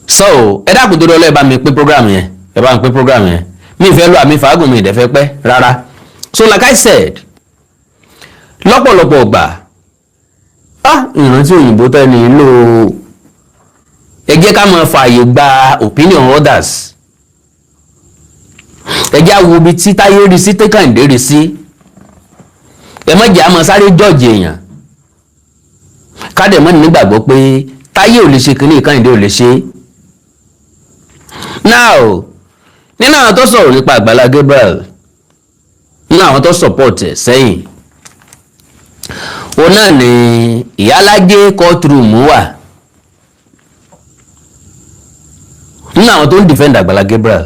so ẹ dákun tó lọ́lọ́ ẹ bá mi pín program yẹn mi fẹ́ lọ àmì fàágùn mi ìdẹ́fẹ́ pẹ́ rárá. So like I said lọ́pọ̀lọpọ̀ ọgbà ìrántí òyìnbó tẹ́ni lò ẹ jẹ́ ká máa fààyè gba opinion others. Ẹ jẹ́ àwo ibi tí Táyé rí sí Kẹ́hìndé rí sí. Ẹ má jẹ́ àmọ́ sáré jọ́ọ̀jì èèyàn ká dẹ̀ mọ́ nígbàgbọ́ pé Táyé ò lè ṣe kínní Kẹ́hìndé ò lè ṣe. Now nínú àwọn tó sọ̀rọ̀ nípa Agbala Gabriel nínú àwọn tó support ẹ̀ sẹ́yìn òun náà ni ìyálájé courtroom wà nínú àwọn tó ń defend Agbala Gabriel.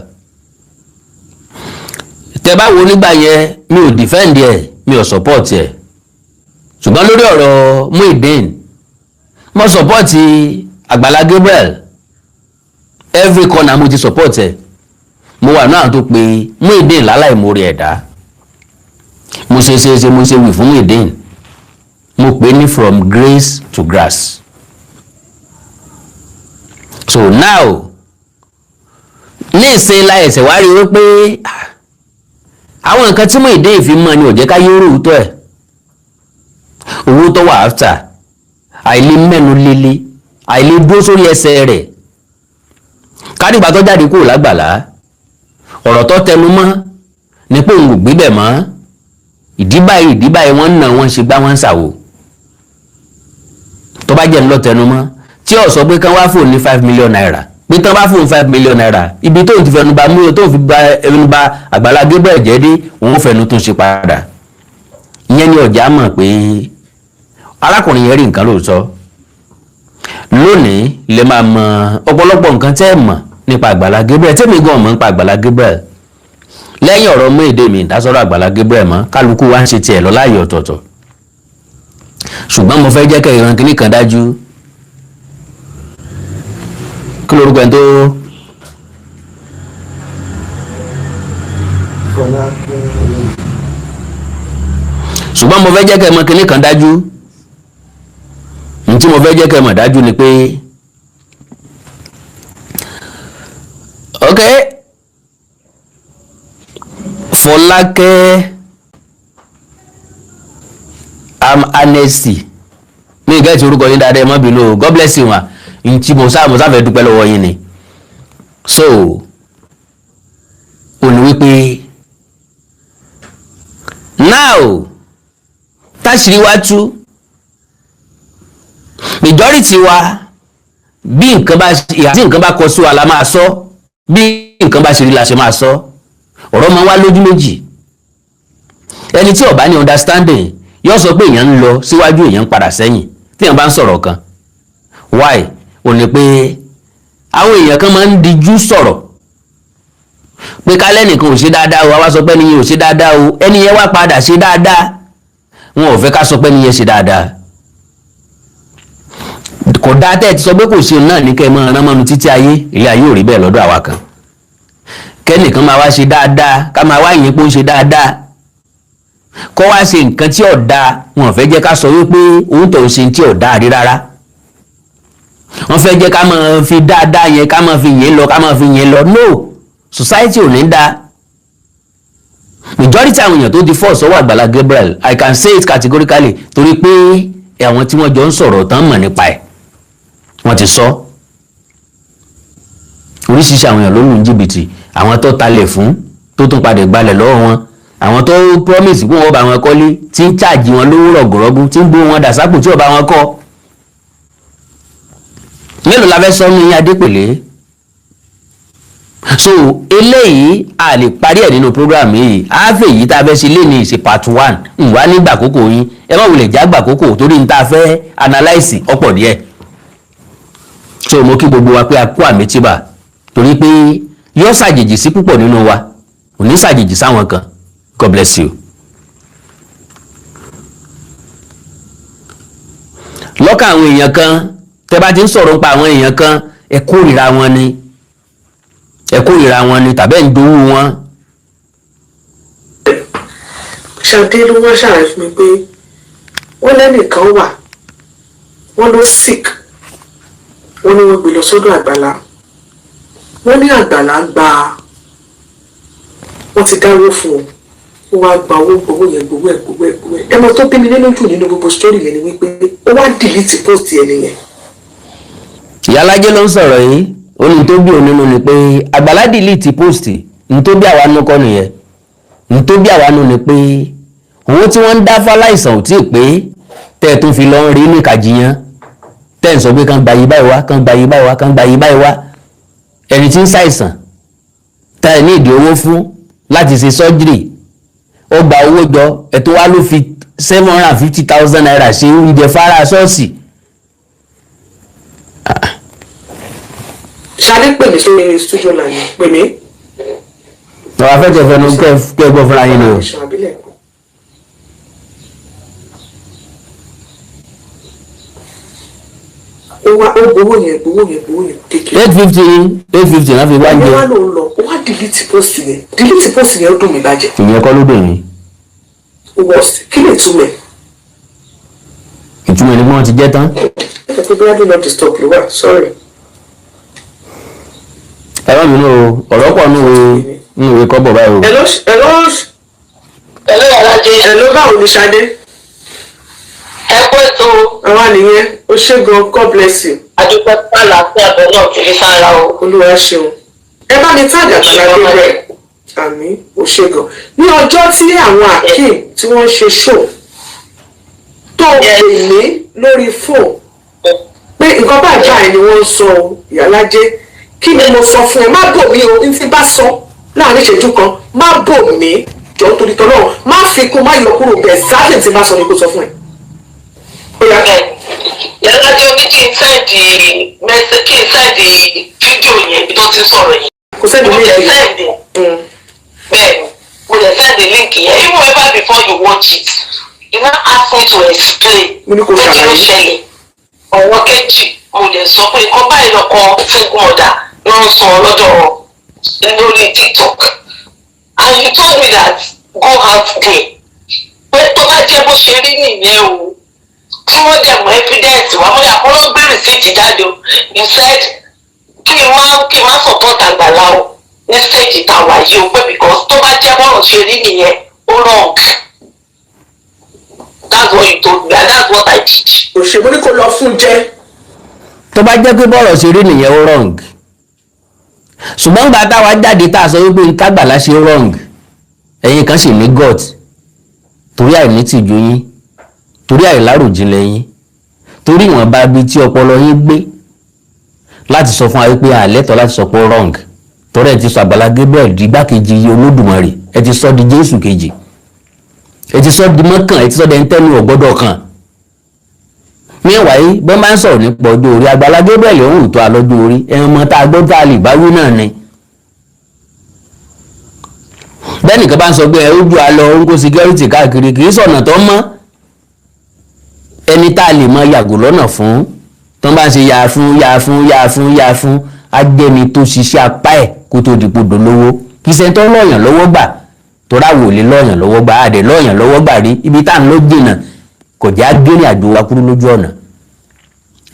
Tẹ́ bá wo nígbà yẹn mi ò defend ẹ̀ mi ò support ẹ̀ ṣùgbọ́n lórí ọ̀rọ̀ Muyideen mo support Agbala Gabriel every corner mo ti support ẹ̀. Mo wà náà tó pé Muyideen láláì mórí ẹ̀dá mo ṣe wí fún Muyideen mo pè ní from grace to grass. So now ní ìsìn láìsẹ̀ wá rí wípé àwọn nǹkan tí Muyideen fi mọ́ ni ò jẹ́ ká yóò rò tó ẹ̀ owó tó wà after àìlè mẹ́nu lélẹ̀ àìlè dúró sórí ẹsẹ̀ rẹ̀ kádìgbà tó jáde kúrò lágbàlá ọ̀rọ̀ tó tẹnu mọ́ ní pé òun ò gbé bẹ̀ mọ́ ìdí báyìí wọ́n ń nà wọ́n ṣe gbá wọ́n ń ṣàwò tó bá jẹ́ ńlọ tẹnu mọ́ tí ó sọ pé kán wá fóun ní 5 million naira pé tán bá fóun 5 million naira ibi tó ti fẹnu ba múlò tó fi ba ẹnu ba Agbala Gabriel jẹ́ dé òun fẹnu tún ṣe padà ìyẹn ni ọjà mọ̀ pé arákùnrin yẹn rí nǹkan lóòótọ́ lónìí lè máa mọ ọ̀pọ̀lọpọ̀ nǹkan tẹ́ ẹ̀ mọ̀ nípa Agbala Gabriel tẹ́mi gan mọ̀ nípa Agbala Gabriel lẹ́yìn ọ̀rọ̀ Muyideen mi ìdásọ́rọ̀ Agbala Gabriel mọ́ kálukú wá ń ṣe tiẹ̀ lọ láàyè ọ̀tọ̀ọ̀tọ̀ ṣùgbọ́n mo fẹ́ jẹ́ kẹ́ ìran kìíní kan dájú kí lorúkọ ẹni tó ṣùgbọ́n mo fẹ́ jẹ́ kẹ́ ìmọ̀ kìíní kan dájú tí mo fẹ́ jẹ́ kẹ́ ìmọ̀ dájú ni pé okay Fọlákẹ́ amnesty mi ì gẹ́ẹ̀tì orúkọ yín dáadáa ẹ má bínú God bless you wa ntí mo sáfẹ́ dúpẹ́ lọ́wọ́ yín ni so ò ní wípé now táṣìírí wá tú majority wa bí nǹkan bá ìhà tí nǹkan bá kọ sí wa la máa sọ bí nǹkan bá ṣe rí la ṣe máa sọ ọ̀rọ̀ máa wá lójú méjì ẹni tí ó bá ní understanding yóò sọ pé èèyàn ń lọ síwájú èèyàn ń padà sẹ́yìn tí èèyàn bá ń sọ̀rọ̀ kan why ò ní pé àwọn èèyàn kan máa ń dijú sọ̀rọ̀ pé kálẹ̀ nìkan ò ṣe dáadáa o àwa sọ pé ẹni yẹn ò ṣe dáadáa o ẹni yẹn wá padà ṣe dáadáa wọn ò fẹ́ ká sọ pé ẹni yẹn ṣe dáadáa kò dáa tẹ́ ẹ ti sọ pé kò ṣe náà ní kẹ́ ẹ máa rán mọ́nu títí ayé ilé ayé ò rí bẹ́ẹ̀ lọ́dọ̀ àwa kan kẹ́nìkan máa wá ṣe dáadáa ká máa wá yín pé ó ń ṣe dáadáa kọ́ wá ṣe nǹkan tí ò dáa wọn ò fẹ́ jẹ́ ká sọ wípé òun tó ń ṣe tí ò dáa rí rárá wọ́n fẹ́ jẹ́ ká máa fi dáadáa yẹn ká máa fi yẹn lọ ká máa fi yẹn lọ no society ò ní dáa majority àwọn èèyàn tó di force ọwọ́ Agbala Gabriel I can say it categorically torí pé àwọn tí wọ́n jọ ń sọ̀rọ̀ tán mọ̀ nípa ẹ̀ wọ́n ti sọ oríṣiríṣi àwọn èèyàn ló lù ń jìbìtì àwọn tó talẹ̀ fún tó tún padà gbalẹ̀ lọ́wọ́ wọn àwọn tó promise pé wọ́n bá wọn kọ́lé tí ń charge wọn lówó rọ̀gùrọ̀gù tí ń gbó wọn dà sápò tí ò bá wọn kọ́ mélòó la fẹ́ sọ ní Adépèlé so eléyìí a lè parí ẹ̀ nínú program yìí àáfẹ́ yìí tá a fẹ́ ṣe lé ní ìṣe part 1 wà nígbà àkókò yín ẹ má wulẹ̀ já gbà àkókò torí ní tá a fẹ́ analyse ọ̀pọ̀ díẹ̀ so mo kí gbogbo wa pé a kú àmẹ́tíbà torí pé yóò ṣàjèjì sí púpọ̀ nínú wa ò ní ṣàjèjì sáwọn kan God bless you. lọ́kàn àwọn èèyàn kan tẹ́ bá ti ń sọ̀rọ̀ nípa àwọn èèyàn kan ẹ kórìíra wọn ni tàbí ẹ̀ ń dowó wọn. Ṣadé ló wá ṣàlàyé fún mi pé wọ́n lẹ́nìkan wà wọ́n ló sick wọ́n ní wọ́n gbé lọ sọ́dọ̀ Àgbàlá wọ́n ní Àgbàlá gba wọ́n ti dáwó fún ó wá gba gbowó yẹn gbowó ẹ̀ ẹmọ tó bí mi nínú jù nínú gbogbo story yẹn ni wípé ó wá delete post yẹn nìyẹn. Ìyálájé ló ń sọ̀rọ̀ yìí ó ní tó bí òun nínú ni pé Àgbàlá delete post ní tó bí àwa nú kọ́ nìyẹn ní tó bí àwa nú ni pé owó tí wọ́n ń dá fáláìsàn ò tí ì pé tẹ́ ẹ̀ tún fi lọ ń rí ní kàjíyàn tẹ́ ẹ̀ ń sọ pé kàn gba yìí báyìí wá kàn gba yìí báyìí wá kàn gba yìí báyìí wá ẹni tí ń ṣàìsàn tá ẹ̀ ní ìdí owó fún láti ṣe surgery ó gba owó jọ ẹ̀ tó wá ló fi 750,000 naira ṣe oúnjẹ fara ṣọ́ọ̀ṣì. Ṣadé pè mí sórí studio line pè mí. ọ̀rọ̀ afẹ́tẹ̀ fẹnu kẹ́ gbọ́ fúnra yín ni o. ó gbowó yẹn kékeré. 850 náà fi wá jẹ. ó wá lòun lọ ó wá delete post yẹn ó dùn mí bàjẹ́. ìyẹn kọ́ ló dùn yín. kí lè túmẹ̀. ìtumọ̀ ni wọ́n ti jẹ́ tán. ẹ pé bóyá do not disturb ló wà sorry. ẹ̀rọ mi ní o ọ̀rọ̀ pọ̀ ní ìwé kọ́bọ̀ báyìí o. hello Alájẹ. hello báwo ni Ṣadé. ẹ kó ètò àwa nìyẹn ó ṣé gan God bless you. àdúgbò pàlà fún ẹ̀bẹ̀ náà kiri sára o. Olúwa ṣeun. ẹ bá mi tag Àgbàlá Gabriel. àmín ó ṣé gan. ní ọjọ́ tí àwọn akeem tí wọ́n ṣe show tó pè mí lórí fóònù pé nǹkan báyìí ni wọ́n ń sọ Ìyálájé kí ni mo sọ fún ẹ má bò mí o ní tí bá sọ láàrin ìṣẹ́jú kan má bò mí jọ torí tọ́lọ́ má fi kún má yọ kúrò bẹ́ẹ̀ sáfẹ̀ tí bá sọ ni kò sọ fún ẹ. Ìyálájé ó ní kí n sẹ́ẹ̀dì fídíò yẹn ibi tó ti ń sọ̀rọ̀ yìí. kò sẹ́ẹ̀dì mo lè líǹkì sẹ́ẹ̀dì bẹ́ẹ̀ mo lè sẹ́ẹ̀dì líǹkì yẹn even ever before you watch it you now ask me to explain mo ní kò pé kí ló ṣàlàyé. ṣẹlẹ̀ ọ̀wọ́ kejì mo lè sọ pé nǹkan báyìí lọ́kọ fún ọ̀dà ló ń sọ lọ́dọ̀ lórí TikTok and you told me that go out there pé tó bá jẹ́ bó ṣe rí nìyẹn o tí wọ́n dẹ̀ mú evidence wá mo yà kó ló gbé rìsíìtì jáde o you said kí n má support Àgbàlá o ní stage tá a wà yìí o pé because tó bá jẹ́ bọ́rọ̀ ṣe rí nìyẹn ó wrong that's what you told me and that's what I did. òṣèlú ní kò lọ fún jẹ. tó bá jẹ́ pé bọ́rọ̀ ṣe rí nìyẹn ó wrong ṣùgbọ́n gba táwa jáde tá a sọ wípé t'Àgbàlá ṣe wrong ẹ̀yin kan sì ní gut torí àìní tìjú yín torí àìláròjinlẹ̀ yín torí ìwọ̀nba bíi tí ọpọlọ yín gbé láti sọ fún wa wípé àlẹ́tọ̀ láti sọ pé wrong torí ẹ ti sọ Àgbàlá Gabriel di igbákejì Olódùmarè ẹ ti sọ di Jésù kejì ẹ ti sọ di mọ́kàn ẹ ti sọ di ẹni tẹ́nu ọ̀gbọ́dọ̀ kan meanwhile bọ́n bá ń sọ̀rọ̀ nípa ọjọ́ orí Àgbàlá Gabriel òun tó alọ́jọ́ orí ẹ̀wọ̀n mọ́ tá a gbọ́ tá a lè bá wí náà ni. bẹ́ẹ̀ nìkan bá ń sọ pé ẹ ojú alọ ń kó security káàkiri kì í sọ̀nà tó mọ́ ẹni tá a lè mọ yàgò lọ́nà fún tó ń bá ń ṣe yà fún agbẹ́ni tó ṣiṣẹ́ apá ẹ̀ kó tó dìpò dolówó kì í ṣe tó lọ́ọ̀yàn lọ́wọ́ gbà tó ráwò lè lọ́ọ̀yàn lọ́wọ́ gbà àdè lọ́ọ̀yàn lọ́wọ́ gbà rí ibi tá à ń lọ jìnnà kò jẹ́ agbẹ́ni àjò wa kúrú lójú ọ̀nà.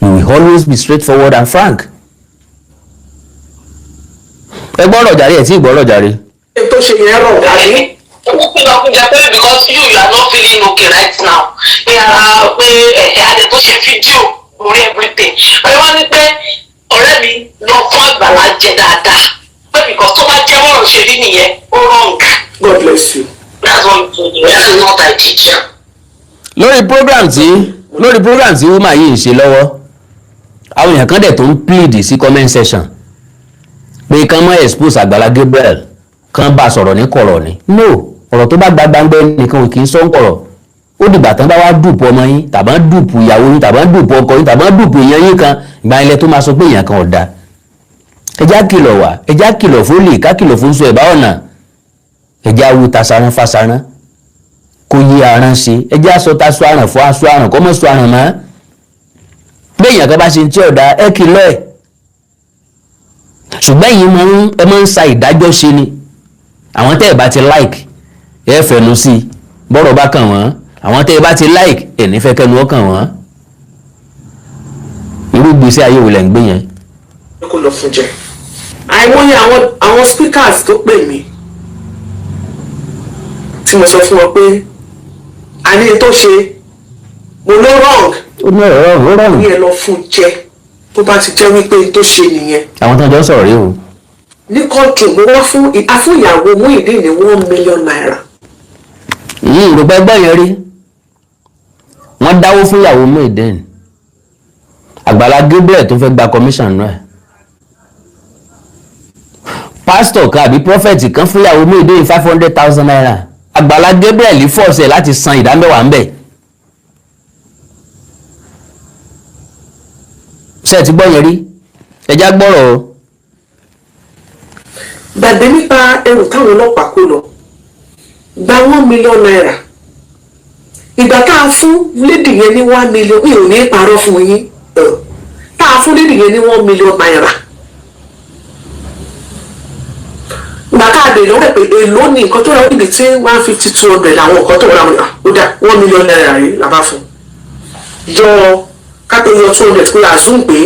We will always be straightforward and frank. ẹ gbọ́dọ̀ jàre ẹ̀ tí ì gbọ́dọ̀ jàre. tó ṣe yẹn rọ̀ àbí. because you are not feeling okay right now pé ara pé adé tó ṣe fídíò lórí everything ọ̀rẹ́ wá ní pé ọ̀rẹ́ mi lọ fún Àgbàlá jẹ dáadáa pé because tó bá jẹ́ bọ́rọ̀ ṣe rí nìyẹn ó wrong. God bless you. That's what you told me. That's not I teach. lórí program tí woman yìí ń ṣe lọ́wọ́ àwọn èèyàn kan dẹ̀ tó ń plead sí comment section pé kán mọ́ expose Àgbàlá Gabriel kán bá sọ̀rọ̀ ní kọ̀rọ̀ ni no ọ̀rọ̀ tó bá gba gbangba nìkan kì í sọ ń kọ̀rọ̀ ó dìgbà tán bá wá dùpù ọmọ yín tàbá dùpù ìyàwó yín tàbá dùpù ọkọ yín tàbá dùpù èèyàn yín kan ìgbà ilẹ̀ tó máa sọ pé èèyàn kan ọ̀dà ẹjá kìlọ̀ wá ẹjá kìlọ̀ fún lè ká kìlọ̀ fún sọ ẹ̀bá ọ̀nà ẹjá wu tasaran fasaran kò yí aran ṣe ẹjá sọ ta sọ àràn fún aṣọ àràn kọ́ mọ́ sọ àràn mọ́ bí èèyàn kan bá ṣe tí ọ̀dà ẹ kìlọ̀ ẹ̀ ṣùgbọ́n yìí ẹ máa ń sa ìdájọ́ ṣe ni àwọn tẹ́ ẹ bá ti like ẹ fẹ̀nu sí i bọ́rọ̀ bá kàn wọ́n àwọn tẹ́ ẹ bá ti like ẹ̀ nífẹ̀ẹ́ kẹ́nu ọkàn wọ́n irú gbèsè ayé wo lẹ̀ ń gbé yẹn. kó lọ fún jẹ. àìmọye àwọn speakers tó pè mí tí mo sọ fún wọn pé a ní tó ṣe mo ló wrong ó ní ọ̀rọ̀ rọrùn ní ẹ lọ fún jẹ tó bá ti jẹ́ wípé tó ṣe nìyẹn. àwọn tó ń jọ sọ̀rọ̀ rí o. ní kóòtù mo wá fún ìyàwó Muyideen ní 1 million naira. ìrògbà ẹgbẹ́ yẹn rí wọ́n dáwó fún ìyàwó Muyideen Agbala Gabriel tó fẹ́ gba commission náà pásítọ̀ kan àbí prọfẹ̀tì kan fún ìyàwó Muyideen 500,000 naira Agbala Gabriel fọ́ọ̀sẹ̀ láti san ìdámẹ́wàá ń bẹ̀. ṣé ẹ ti gbọ́ yẹn rí ẹjá gbọ́rọ̀ o. gbàgbé nípa ẹrù táwọn ọlọ́pàá kó lọ gba 1 million naira ìgbà tá a fún lédì yẹn ní 1 million mi ò ní parọ́ fún yín tá a fún lédì yẹn ní 1 million naira ìgbà tá a bèèrè lọ́wọ́ pé èlò ní nǹkan tó rà níbi tí 150-200 àwọn nǹkan tó rà ó dà 1 million naira rí làbá fún yọ kápẹ́ yọ 200 pé àzún pé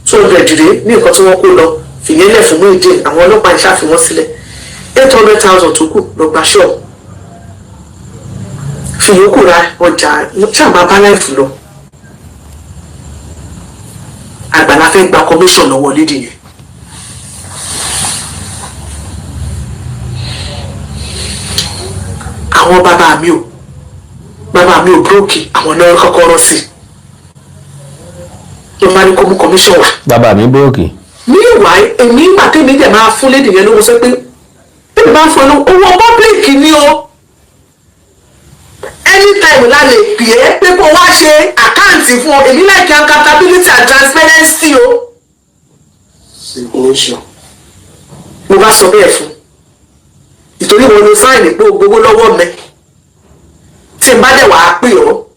200 rèé ní nǹkan tí wọ́n kó lọ fìyẹn lẹ̀ fún Muyideen àwọn ọlọ́pàá ìṣàfihàn sílẹ̀ 800,000 tó kù lọ gba ṣọ́ọ̀ fìyókù ra ọjà ṣàmà bá láìfù lọ. Agbala fẹ́ gba commission lọ́wọ́ lédi yẹn. àwọn bàbá mi ò brókì àwọn náà kọ́kọ́ rọ́ sí i ló máa ní kó mú commission wá. bàbá mi brókì. ní ìwà èmi ìgbà tèmi dẹ̀ máa fún lédi yẹn lówó sọ pé tèmi bá fún ẹ lówó owó public ni o anytime la lè pè é pé kó wá ṣe àkáǹtì fún ọ èmi like accountability and transparency o. mo bá sọ bẹ́ẹ̀ fún ìtorí wọn ló sáìnì pé o gbowó lọ́wọ́ mi tí n bá dẹ̀ wàá pè ọ́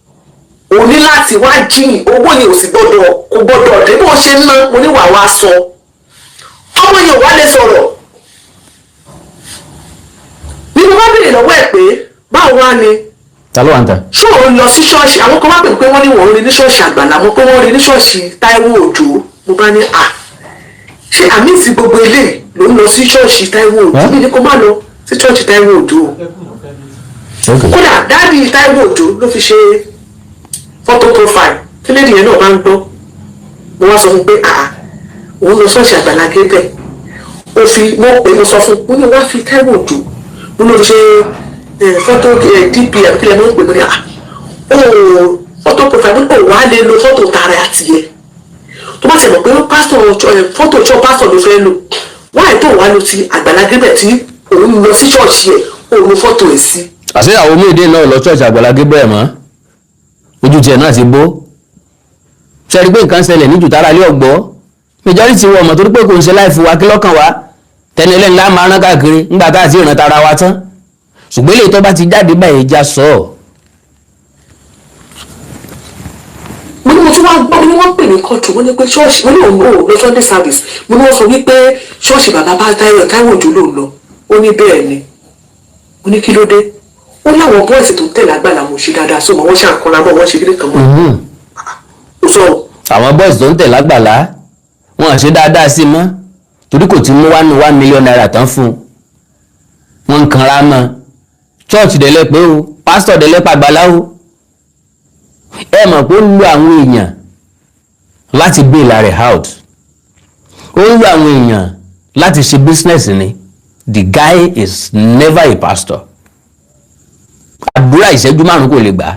o ní láti wá jíyìn owó yẹn ò sì gbọ́dọ̀ kò gbọ́dọ̀ dé bó ṣe ń ná mo ní wàá wá sọ ọmọ yẹn ò wá lè sọ̀rọ̀ ní mo bá béèrè lọ́wọ́ ẹ̀ pé báwo wá ni. ta ló wà ń ta. ṣé òun lọ sí ṣọ́ọ̀ṣì àwọn kan wá pè pé wọ́n ní wọ́n rí ní ṣọ́ọ̀ṣì Àgbàlá mo pé wọ́n rí ní ṣọ́ọ̀ṣì Táíwò Òjó mo bá ní à ṣé àmì ìsìn gbogbo eléyìí ló ń lọ sí ṣọ́ọ̀ṣì Táíwò Òjó mi ní kó má lọ sí ṣọ́ọ̀ṣì Táíwò Òjó kódà dáàbì Táíwò Òjó ló fi ṣe photo profile tí lẹ́dí yẹn náà bá ń gbọ́ mo wá sọ fún pé òun lọ ṣọ́ọ̀ṣì Àgbàlá Gabriel ó fi mo pè mo sọ fún mo ní wá fi Táíwò Òjó mo lọ ṣe fọ́tò dp àbíkílẹ̀ mọ́ ń pè mọ́ ní fọ́tò profile mọ́ wà á lè lo fọ́tò tààrà àti yẹ tó bá ṣe mọ̀ pé fọ́tò ṣọ́ pásítọ̀ ló fẹ́ lò wáyé tó wà ló ti Àgbàlá Gabriel tí òun lọ sí ṣọ́ọ̀ṣì ẹ̀ òun lo fọ́tò ẹ̀ sí. àṣé àwọn Muyideen náà lọ ṣọ́ọ̀ṣì Àgbàlá Gabriel mọ́ ojú tiẹ̀ náà ti bó ṣe rí pé nǹkan ṣẹlẹ̀ ní jùtárà lé ọ̀gbọ́ majority wọ ọmọ torí pé kò ń ṣe láìfu wa kí lọ́kàn wa tẹnilẹ́ ńlá máa rán káàkiri ńgbà tá àti ìrántá ara wa tán ṣùgbọ́n ilé tó bá ti jáde báyìí já sọ ọ́. mo ní mo tún wá gbọ́ mo ní wọ́n pè ní kóòtù wọ́n ní pé ṣọ́ọ̀ṣì wọ́n ní òun ò lọ Sunday service mo ní wọ́n sọ wípé ṣọ́ọ̀ṣì bàbá bá Táíwò Òjó ló lọ ó ní bẹ́ẹ̀ ni mo ní kí ló dé ó láwọn bọ́ọ̀sì tó ń tẹ̀lé Àgbàlá mo ṣe dáadáa sọ ma wọ́n ṣe àkànlá bọ́ wọ́n ṣe kílé kan mọ́ ó sọ. àwọn bọ́ọ̀sì tó ń tẹ̀lé Àgbàlá wọn à ṣe dáadáa sí mọ́ torí kò ti mú 1 million naira tán fún wọn ń kanra mọ́ church dẹ̀lẹ́ pé o pastor dẹ̀lẹ́ pàgbàlá o ẹ mọ̀ pé ó ń lo àwọn èèyàn láti bail rẹ̀ out ó ń lo àwọn èèyàn láti ṣe business ni the guy is never a pastor àdúrà ìṣẹ́jú 5 kò lè gbà á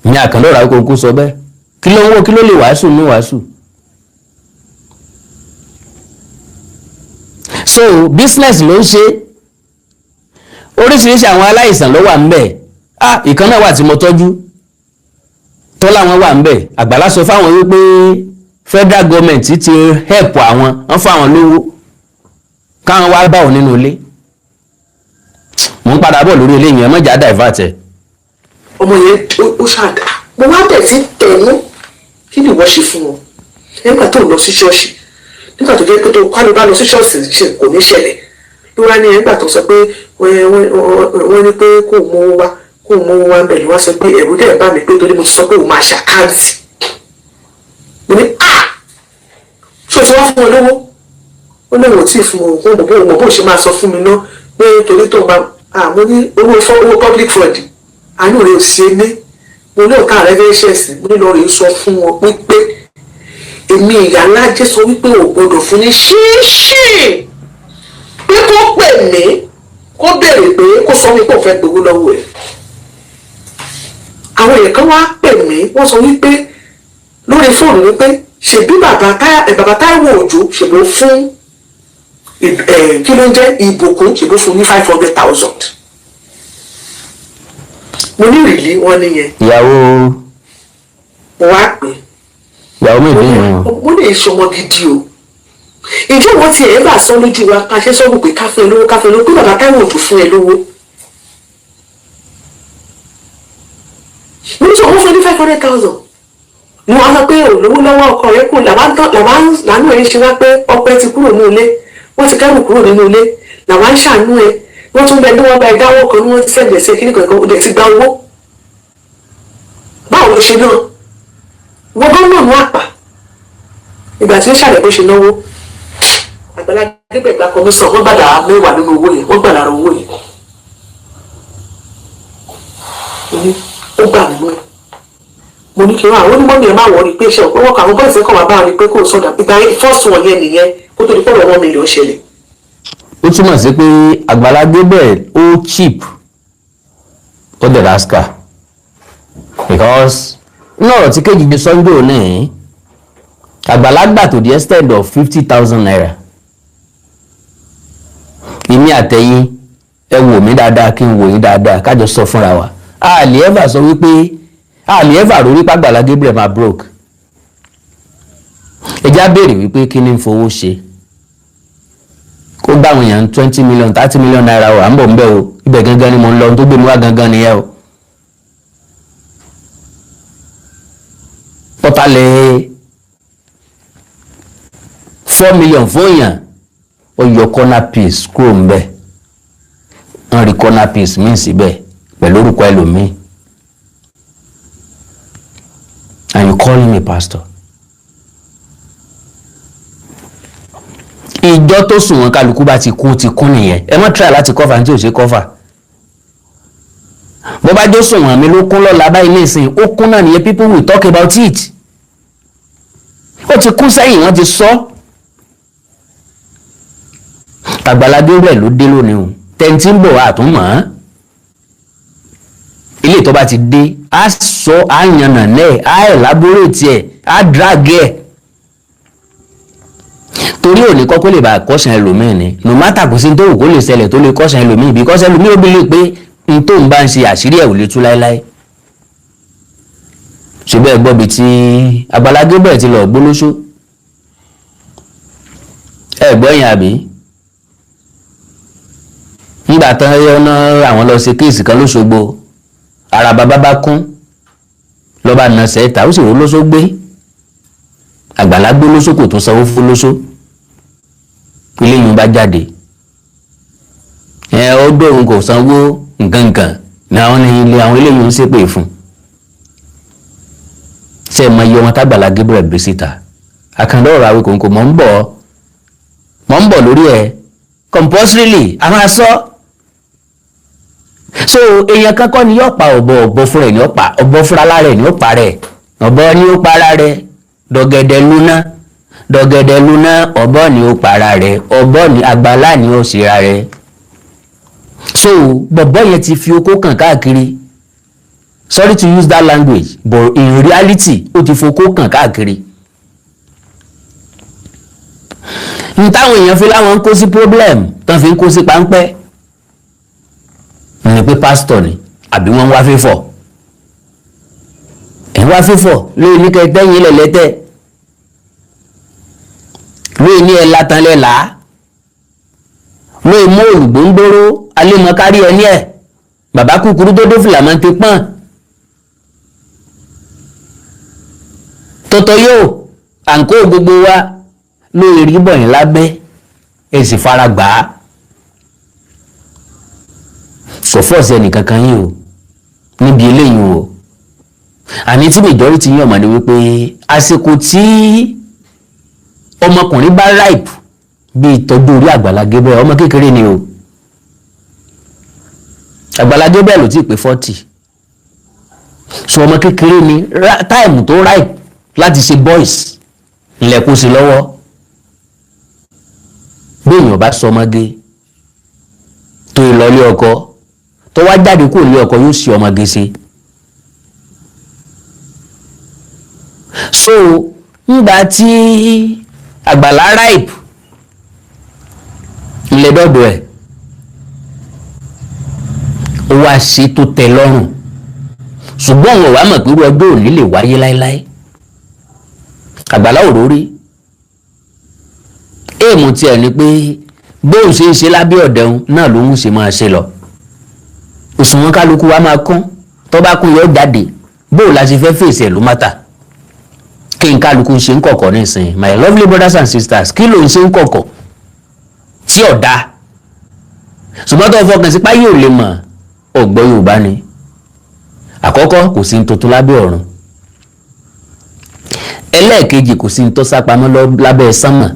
ní àkànlọ́ra Awikonko sọ bẹ́ẹ̀ kí ló ń wò kí ló lè wàásù ní wàásù. so business ló ń ṣe oríṣiríṣi àwọn aláìsàn ló wà ń bẹ̀ ìkan náà wà tí mo tọ́jú tó láwọn wà ń bẹ̀ Àgbàlá sọ fáwọn wípé federal government ti help àwọn wọ́n fún àwọn lówó káwọn wá bá òun nínú ilé mo ń padà bọ̀ lórí ilé yẹn mọ́jà divert ẹ̀. ọmọ yẹn ó ṣàdá mo wá bẹ̀ sí tẹ̀mú kí ni wọ́n ṣe fún wọn nígbà tó lọ sí ṣọ́ọ̀ṣì nígbà tó jẹ́ pé tó kálù bá lọ sí ṣọ́ọ̀ṣì kò ní ṣẹlẹ̀ ìwà ni nígbà tó sọ pé wọ́n ní pé kò mú wá ń bẹ̀ ló wá sọ pé ẹ̀rù dẹ̀ bá mi pé torí mo ti sọ pé òun máa ṣàkáǹtì mo ní ṣé o ti wá fún ọ lówó ó lè wò tí fún òun bó ṣe máa sọ fún mi ná pé torí tó ń bá mo ní owó public fund àánú rẹ̀ ò sí ní mo ní ọ̀tá rẹ̀ fẹ́ ṣẹ̀sìn mo ní lọ rèé sọ fún wọn pé èmi ìyá ńlá jẹ́ sọ wípé ò gbọdọ̀ fún ní ṣíṣì pé kó pè mí kó béèrè pé kó sọ wípé òun fẹ́ gbowó lọ́wọ́ ẹ̀. àwọn èèyàn kan wá pè mí wọ́n sọ wípé lórí fóònù wípé ṣèbí bàbá Táíwò Òjó ṣèbó fún kí ló ń jẹ́ ìbùkún ṣèbó fún ní 500,000. mo ní ìrìlí wọn nìyẹn. ìyàwó. mo wá pè. ìyàwó mi ìdíyìn wọn. mo lè ṣọmọ gidi o. ìjọ wọn ti ẹ̀ bá sọ lójú wa ká ṣe sọ́gun pé káfẹ́ lówó pé bàbá Táíwò Òjó fún ẹ lówó. mo ní sọ wọ́n fún ní 500,000. mo wá sọ pé olówó lọ́wọ́ ọkọ rẹ̀ kù làánú ẹ̀ ń ṣe wá pé ọkọ ẹ ti kúrò ní ilé wọ́n ti kẹ́rù kúrò nínú ilé làwọn ń ṣàánú ẹ wọ́n tún bẹ ní wọ́n bá ẹ dáwọ́ kan ní wọ́n ti sẹ́gbẹ̀ẹ́ sí kíní kankan ó lè ti gba owó. báwo ló ṣe náà wọ́n gómìnà ní àpà ìgbà tí ó ṣàlẹ̀ bó ṣe náwó Àgbàlá Gabriel gba kọmíṣàn wọ́n gbà lára mẹ́wàá nínú owó yẹn wọ́n gbà lára owó yẹn ó gbà nínú ẹ̀. mo ní kí wọn àwọn onímọ̀ mi ẹ̀ máa wọ̀ rí pé ṣe ọ̀pọ̀ wọ́n kà àwọn bọ́ọ̀sì kan wà bá rí pé kò sọ̀dà ìgbà fọ́ọ̀sì wọn yẹn nìyẹn kó tó di pọ̀ lọ́wọ́ mílíọ̀n ṣẹlẹ̀. ó túmọ̀ sí pé Àgbàlá Gabriel ó cheap ó dẹ̀ rascal because ní ọ̀rọ̀ tí kejì ní Sunday ní Àgbàlá gbà to the extent of 50,000 naira. èmi àtẹ̀yìn ẹ wò mí dáadáa kí n wò yín dáadáa kájọ sọ fúnra wa a lè ever sọ wípé a lè ever rórí pàgbàlá Gabriel máa broke. ẹjá béèrè wípé kí ni ń fowó ṣe kó gbà àwọn èèyàn 20 million 30 million naira o à ń bọ̀ ń bẹ̀ o ibẹ̀ gangan ni mo ń lọ tó gbé mi wá gangan nìyẹn o. pọ́tàlẹ̀ 4 million fún èèyàn ó yọ corner piece kúrò ń bẹ̀ wọ́n rí corner piece míì síbẹ̀ pẹ̀lú orúkọ ẹlòmíì and you call him a pastor. ìjọ tó sùn wọn kálukú bá ti kún nìyẹn ẹ má try láti cover tí ò ṣe cover. bó bá jó sùn wọn mi ló kún lọ́la báyìí nísìn ó kún náà nìyẹn people will talk about it. ó ti kún sẹ́yìn wọ́n ti sọ. Àgbàlá Gabriel ló dé lónìí o tẹ́ntì ń bọ̀ wá àtúnmọ̀ ọ́n. ilé ìtọ́ bá ti dé á sọ á yànnà náà á elaborate ẹ̀ á drag ẹ̀. torí òní kọ́kọ́ lè bá kọ́sàn ẹlòmíì ni no matter kò sí tó wù kó lè ṣẹlẹ̀ tó lè kọ́sàn ẹlòmíì because ẹlòmíì ó bílẹ̀ pé n tó ń bá ń ṣe àṣírí ẹ̀ ò lè tú láéláé. ṣùgbọ́n ẹ gbọ́ bí tí Àgbàlá Gabriel ti lọ gbólóṣó ẹ gbọ́ yẹn àbí nígbà tán yọ́nà àwọn lọ ṣe kéèsì kan lóṣogbo ara bàbá bá kún lọ́ba nà sẹ́ta ó sì rò lóṣó gbé Àgbàlá gbólóṣó kò tún sanwó fún lóṣó ilé yìí bá jáde ó dóhun kò sanwó nǹkankan ní àwọn ilé àwọn eléyìí ń ṣépè fún ṣe é mọ iye ọmọ t'Àgbàlá Gabriel gbé síta àkàndá ọ̀rọ̀ Awikonko mọ̀ ń bọ̀ lórí ẹ̀ compulsorily a máa sọ so èèyàn kankan ni yóò pa ọ̀bọ fúnra ẹ̀ ni yóò pa ọ̀bọ fúnra lára ẹ̀ ni yóò pa rẹ̀ ọ̀bọ ni yóò para rẹ̀ dọ̀gẹ̀dẹ̀ lúná ọ̀bọ ni ó para rẹ̀ ọ̀bọ ni Àgbàlá ni ó ṣera rẹ̀ so bọ̀bọ̀ yẹn ti fi okó kàn káàkiri sorry to use that language but in reality ó ti fokó kàn káàkiri ní táwọn èèyàn fi láwọn ń kó sí problem tán fi ń kó sí páńpẹ́ ní pé pásítọ̀ ni àbí wọ́n ń wá fífọ̀ ẹ̀ ń wá fífọ̀ lóyún ní kẹtẹ́yìn ilẹ̀ lẹ́tẹ̀ lóyún ní ẹ̀ látàn lẹ́la lóyún mú olùgbòǹgbòrò alẹ́mọ̀kárí ẹni ẹ̀ bàbá kúkúrú tó dé fìlà máa ń ti pọ́n tọ́tọ́ yóò àǹkó gbogbo wa lórí rí bọ̀yìn lábẹ́ èsì fara gbà á sọ̀fọ́ọ̀sì ẹnìkankan yìí o níbi eléyìí o àní tí majority yín ọ̀mọ̀dé wípé àsìkò tí ọmọkùnrin bá ripe bí ìtọ́jú orí Agbala Gabriel ọmọ kékeré ni o. Agbala Gabriel ló ti pé 40 so ọmọ kékeré ni táìmù tó ráì láti ṣe boys ilẹ̀kùn sí lọ́wọ́ bí èèyàn bá sọmọge tó ìlọlé ọkọ tó wá jáde kúrò lé ọkọ yóò ṣe ọmọge ṣe. so nígbà tí Agbala ripe ilẹ̀ dọ́dọ̀ ẹ̀ ó wá ṣe tó tẹ́ lọ́rùn ṣùgbọ́n àwọn ọ̀wá mọ̀ pé irú ọjọ́ òní lè wáyé láéláé. Agbala ò rórí èèmù tiẹ̀ ni pé bóun ṣe ń ṣe lábẹ́ ọ̀dẹ̀hun náà ló ń ṣe máa ṣe lọ. òṣùwọ̀n kálukú wa máa kún tó bá kún yọ jáde bóun la ṣe fẹ́ fèsì ẹ̀ ló má ta. kí n kálukú ṣe ń kọ̀kọ̀ nísìnyí my lovely brothers and sisters kí ló ń ṣe ń kọ̀kọ̀ tí ọ̀dà ṣùgbọ́n tó fọkàn sí páyé ò lè mọ̀ ọ̀gbọ́ Yorùbá ni. àkọ́kọ́ kò sí ní tuntun lábẹ́ ọ̀run, ẹlẹ́ẹ̀kejì kò sí ní tó sápamọ́ lábẹ́ sánmà.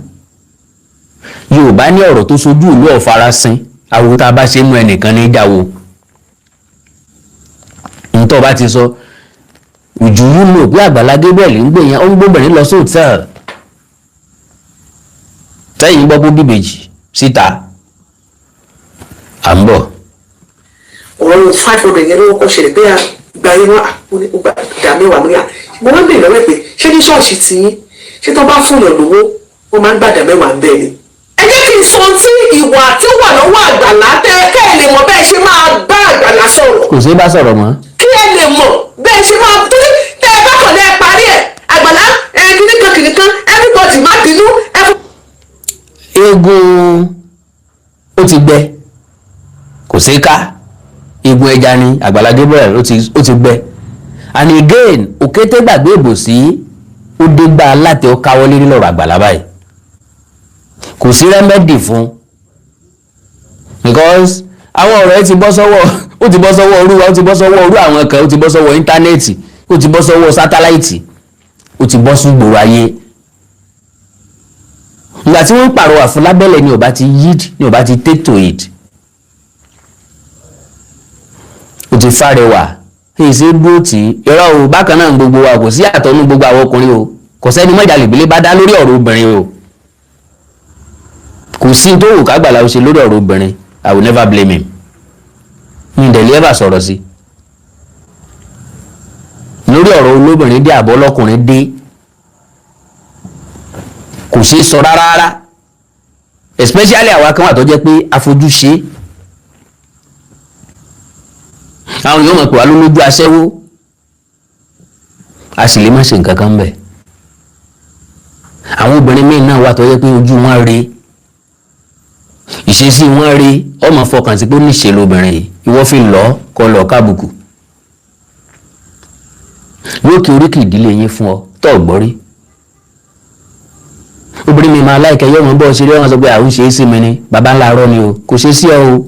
Yorùbá ní ọ̀rọ̀ tó sojú ìlú ọ̀farasin àwo tá a bá ṣe mú ẹnìkan ní ìdáwó. nítorí bá ti sọ ojú yìí lò bí Agbala Gabriel ń gbé yẹn ó ń gbóbìnrin lọ sí hòtẹ́ẹ̀lì tẹ́yìn gbọ́ bó bíbèjì síta à ń bọ̀. ọ̀rọ̀ 500 yẹn ló kọ́ ṣẹlẹ̀ pé gba yẹn wọn gba ìdá mẹ́wàá mú yà mo máa ń bèèrè lọ́wọ́ pé ṣé ní ṣọ́ọ̀ṣì tí ṣé tó bá fún yàn lówó wọ́n máa ń gba ìdá mẹ́wàá ń bẹ́ẹ̀ ni. ẹ jẹ́ kí n sọ tí ìwà tí ó wà lọ́wọ́ Àgbàlá tẹ́ kẹ́ ẹ lè mọ̀ bẹ́ẹ̀ ṣe máa bá Àgbàlá sọ̀rọ̀. kò sí bá sọ̀rọ̀ mọ́. kí ẹ lè mọ̀ bẹ́ẹ̀ ṣe máa torí tẹ́ ẹ bá kàn lẹ́ parí ẹ̀ Àgbàlá kìnìkan everybody má bínú. eégún ó ti gbẹ kò sí ká egun ẹja ni Agbala Gabriel ó ti gbẹ and again òkété gbàgbé ìbòsí ó dé gbà láti ó káwọ́ lérí lọ́rọ̀ Àgbàlá báyìí kò sí rẹ́mẹ́dì fún because àwọn ọ̀rọ̀ ẹ ti bọ́ sọ́wọ́ ó ti bọ́ sọ́wọ́ orú wa ó ti bọ́ sọ́wọ́ orú àwọn kan ó ti bọ́ sọ́wọ́ íńtánẹ́ẹ̀tì ó ti bọ́ sọ́wọ́ sátáláìtì ó ti bọ́ sí gbòòrò ayé. ìgbà tí wọ́n ń pàrọwà fún lábẹ́lẹ̀ ni ó bá ti yíd ni ó bá ti take to it. ó ti fárẹwà èyí sí dúró tí irọ́ o bákan náà gbogbo wa kò sí àtọ́nú gbogbo àwọn ọkùnrin o kò sẹ́ni mọ́jà lèbílé bá dá lórí ọ̀rọ̀ obìnrin o kò sí tó wù kágbàlá ó ṣe lórí ọ̀rọ̀ obìnrin I will never blame him mi ìdẹ̀lẹ́ ẹ̀bà sọ̀rọ̀ sí lórí ọ̀rọ̀ olóbìnrin dé àbọ̀ ọlọ́kùnrin dé kò ṣe sọ rárá especially àwa kan wà tó jẹ́ pé afojú ṣe àwọn yóò mọ̀ pé wà ló lójú aṣẹ́wó a sì lè má ṣe nǹkan kan bẹ̀ àwọn obìnrin míì náà wà tó jẹ́ pé ojú wọn rí ìṣesí wọn rí ọmọ fọkàn sí pé ó níṣe lóbìnrin yìí ìwọ fi lọ kọ lọ kábùkù yóò kí oríkì ìdílé yín fún ọ tó gbọ́ rí obìnrin mi máa láìkẹ́ yóò mọ̀ bọ́ ṣe rí wọn sọ pé àwọn ṣe é sí mi ni bàbá ńlá arọ ni o kò ṣe sí ọ o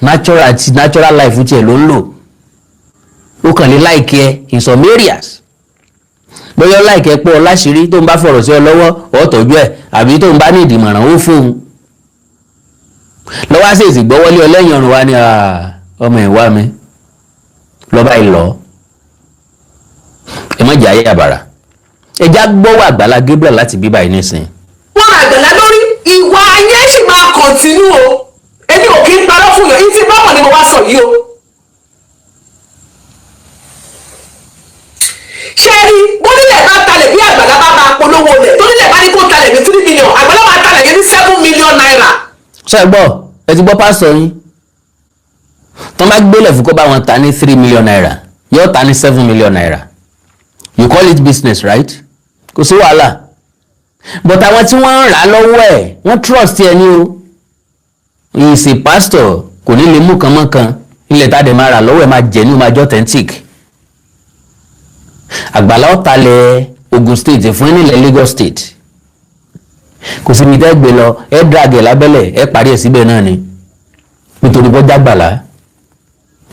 natural life tiẹ̀ ló ń lò ó kàn lè láìkẹ́ in some areas bóyá láìkẹ́ pọ̀ láṣìírí tó ń bá fọ̀rọ̀ sí ọ lọ́wọ́ ọ̀ tọ́jú ẹ̀ àbí tó ń bá ní ìdìmọ̀ràn ó fóun lọ́wọ́ á sì gbọ́wọ́lé ọlẹ́yìn ọ̀run wa ni ọmọ ìwà mi lọ́ba ìlọ́ ẹ má jẹ́ ayé àbàrà ẹja gbọ́wọ́ Agbala Gabriel láti bíbá yìí nísìnyí. wọ́n Àgbàlá lórí ìwà yẹn sì máa kọ̀ntínú o èmi ò kí ń parọ́ fún yàn ìtì báwọn ni mo wá sọ yìí o. ṣé rí bónílẹ̀ bá talẹ̀ bí Àgbàlá bá máa polówó lẹ̀ tónílẹ̀ bá ní kó talẹ̀ ní 3 million Àgbàlá máa talẹ̀ yẹn ní 7 million naira. ṣé ẹ gbọ́ ẹ ti gbọ́ pásítọ̀ yín tó bá gbélé fún kó bá wọn ta ní 3 million naira yóò ta ní 7 million naira you call it business right kò sí wàhálà but àwọn tí wọ́n ń rà lọ́wọ́ ẹ̀ wọ́n trust ẹ ní o he is a pastor kò ní lè mú kan mọ́ kan ilẹ̀ tá a dẹ̀ máa rà lọ́wọ́ ẹ̀ máa jẹ́ ní o máa jẹ́ authentic. Àgbàlá ọ̀talẹ̀ Ogun State fún nílẹ̀ Lagos State kò sí ní tẹ́ gbé lọ ẹ drag ẹ̀ lábẹ́lẹ̀ ẹ parí ẹ̀ síbẹ̀ náà ni nítorí bọ́jà Àgbàlá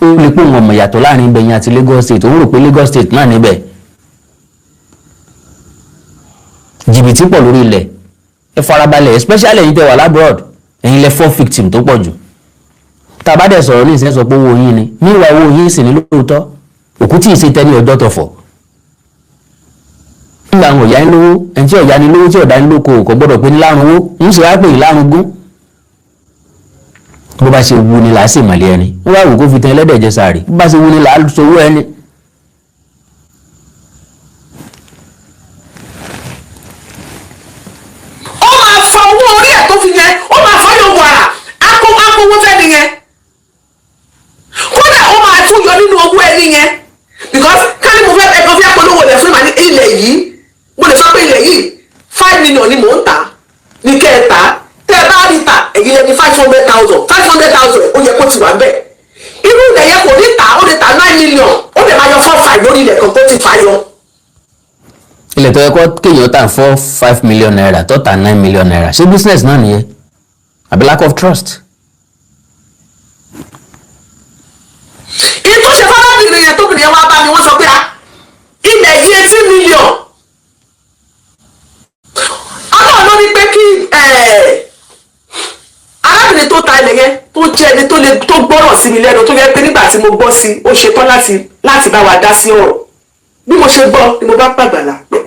ó lè pò wọn mọ̀ yàtọ̀ láàrin ibẹ̀yìn àti Lagos State òun rò pé Lagos State náà níbẹ̀ jìbìtì pọ̀ lórí ilẹ̀ ẹ farabalẹ̀ especially ẹ̀yin tẹ́ wà labroad ẹ̀yin lẹ fall victim tó pọ̀ jù tá a bá dẹ̀ sọ̀rọ̀ ní ìsẹ́ sọ pé owó yín ni níwà owó yín sì ní lóòótọ́ òkú tí ì ṣe tẹ́ni ọjọ́ tọ̀fọ̀ nígbà àwọn ọ̀yá ń lówó ẹni tí ọ̀yá ni lówó tí ọ̀dá ń lóko kò gbọ́dọ̀ pé ní lárun owó ń sì wá pè ní lárun gún bó bá ṣe wu ni là á sì mọ̀lẹ́ ẹni wọ́n wá wò kó fi tán ẹlẹ́dẹ̀ jẹ sàárì bó bá ṣe wu ni là á sowó ẹni. ó máa fa owó orí ẹ̀ tó fi yẹn ó máa fa yóò wàrà akówó fẹ́ nìyẹn kódà ó máa tún yọ nínú owó ẹni yẹn because káni mo fẹ́ ẹ̀kan fẹ́ polówó rẹ̀ fún ìmọ̀ ní ilẹ̀ yìí mo lè sọ pé ilẹ̀ yìí 5 million ni mò ń tà ní kẹta tẹ́ ẹ bá rí ta èyí lẹni 500,000 ó yẹ kó ti wà bẹ́ẹ̀ irú ilẹ̀ yẹn kò ní ta ó lè ta 9 million ó lè máa yọ 4-5 lórí ilẹ̀ kan tó ti fa yọ. ilẹ̀ tó yẹ kó kéèyàn tà 4-5 million naira tó tà 9 million naira ṣé business náà nìyẹn àbí lack of trust. kí n tó ṣe fọlábìnrin yẹn tóbìnrin yẹn wá bá mi wọ́n sọ pé ilẹ̀ yìí 18 million ọlọ́run ló ní pé kí arábìnrin tó ta ilẹ̀ yẹn tó jẹ́ ẹni tó gbọ́rọ̀ sí mi lẹ́nu tó yẹ pé nígbà tí mo gbọ́ sí ó ṣetán láti bá wa dá sí ọ̀rọ̀ bí mo ṣe gbọ́ ni mo bá pàgbàlà pé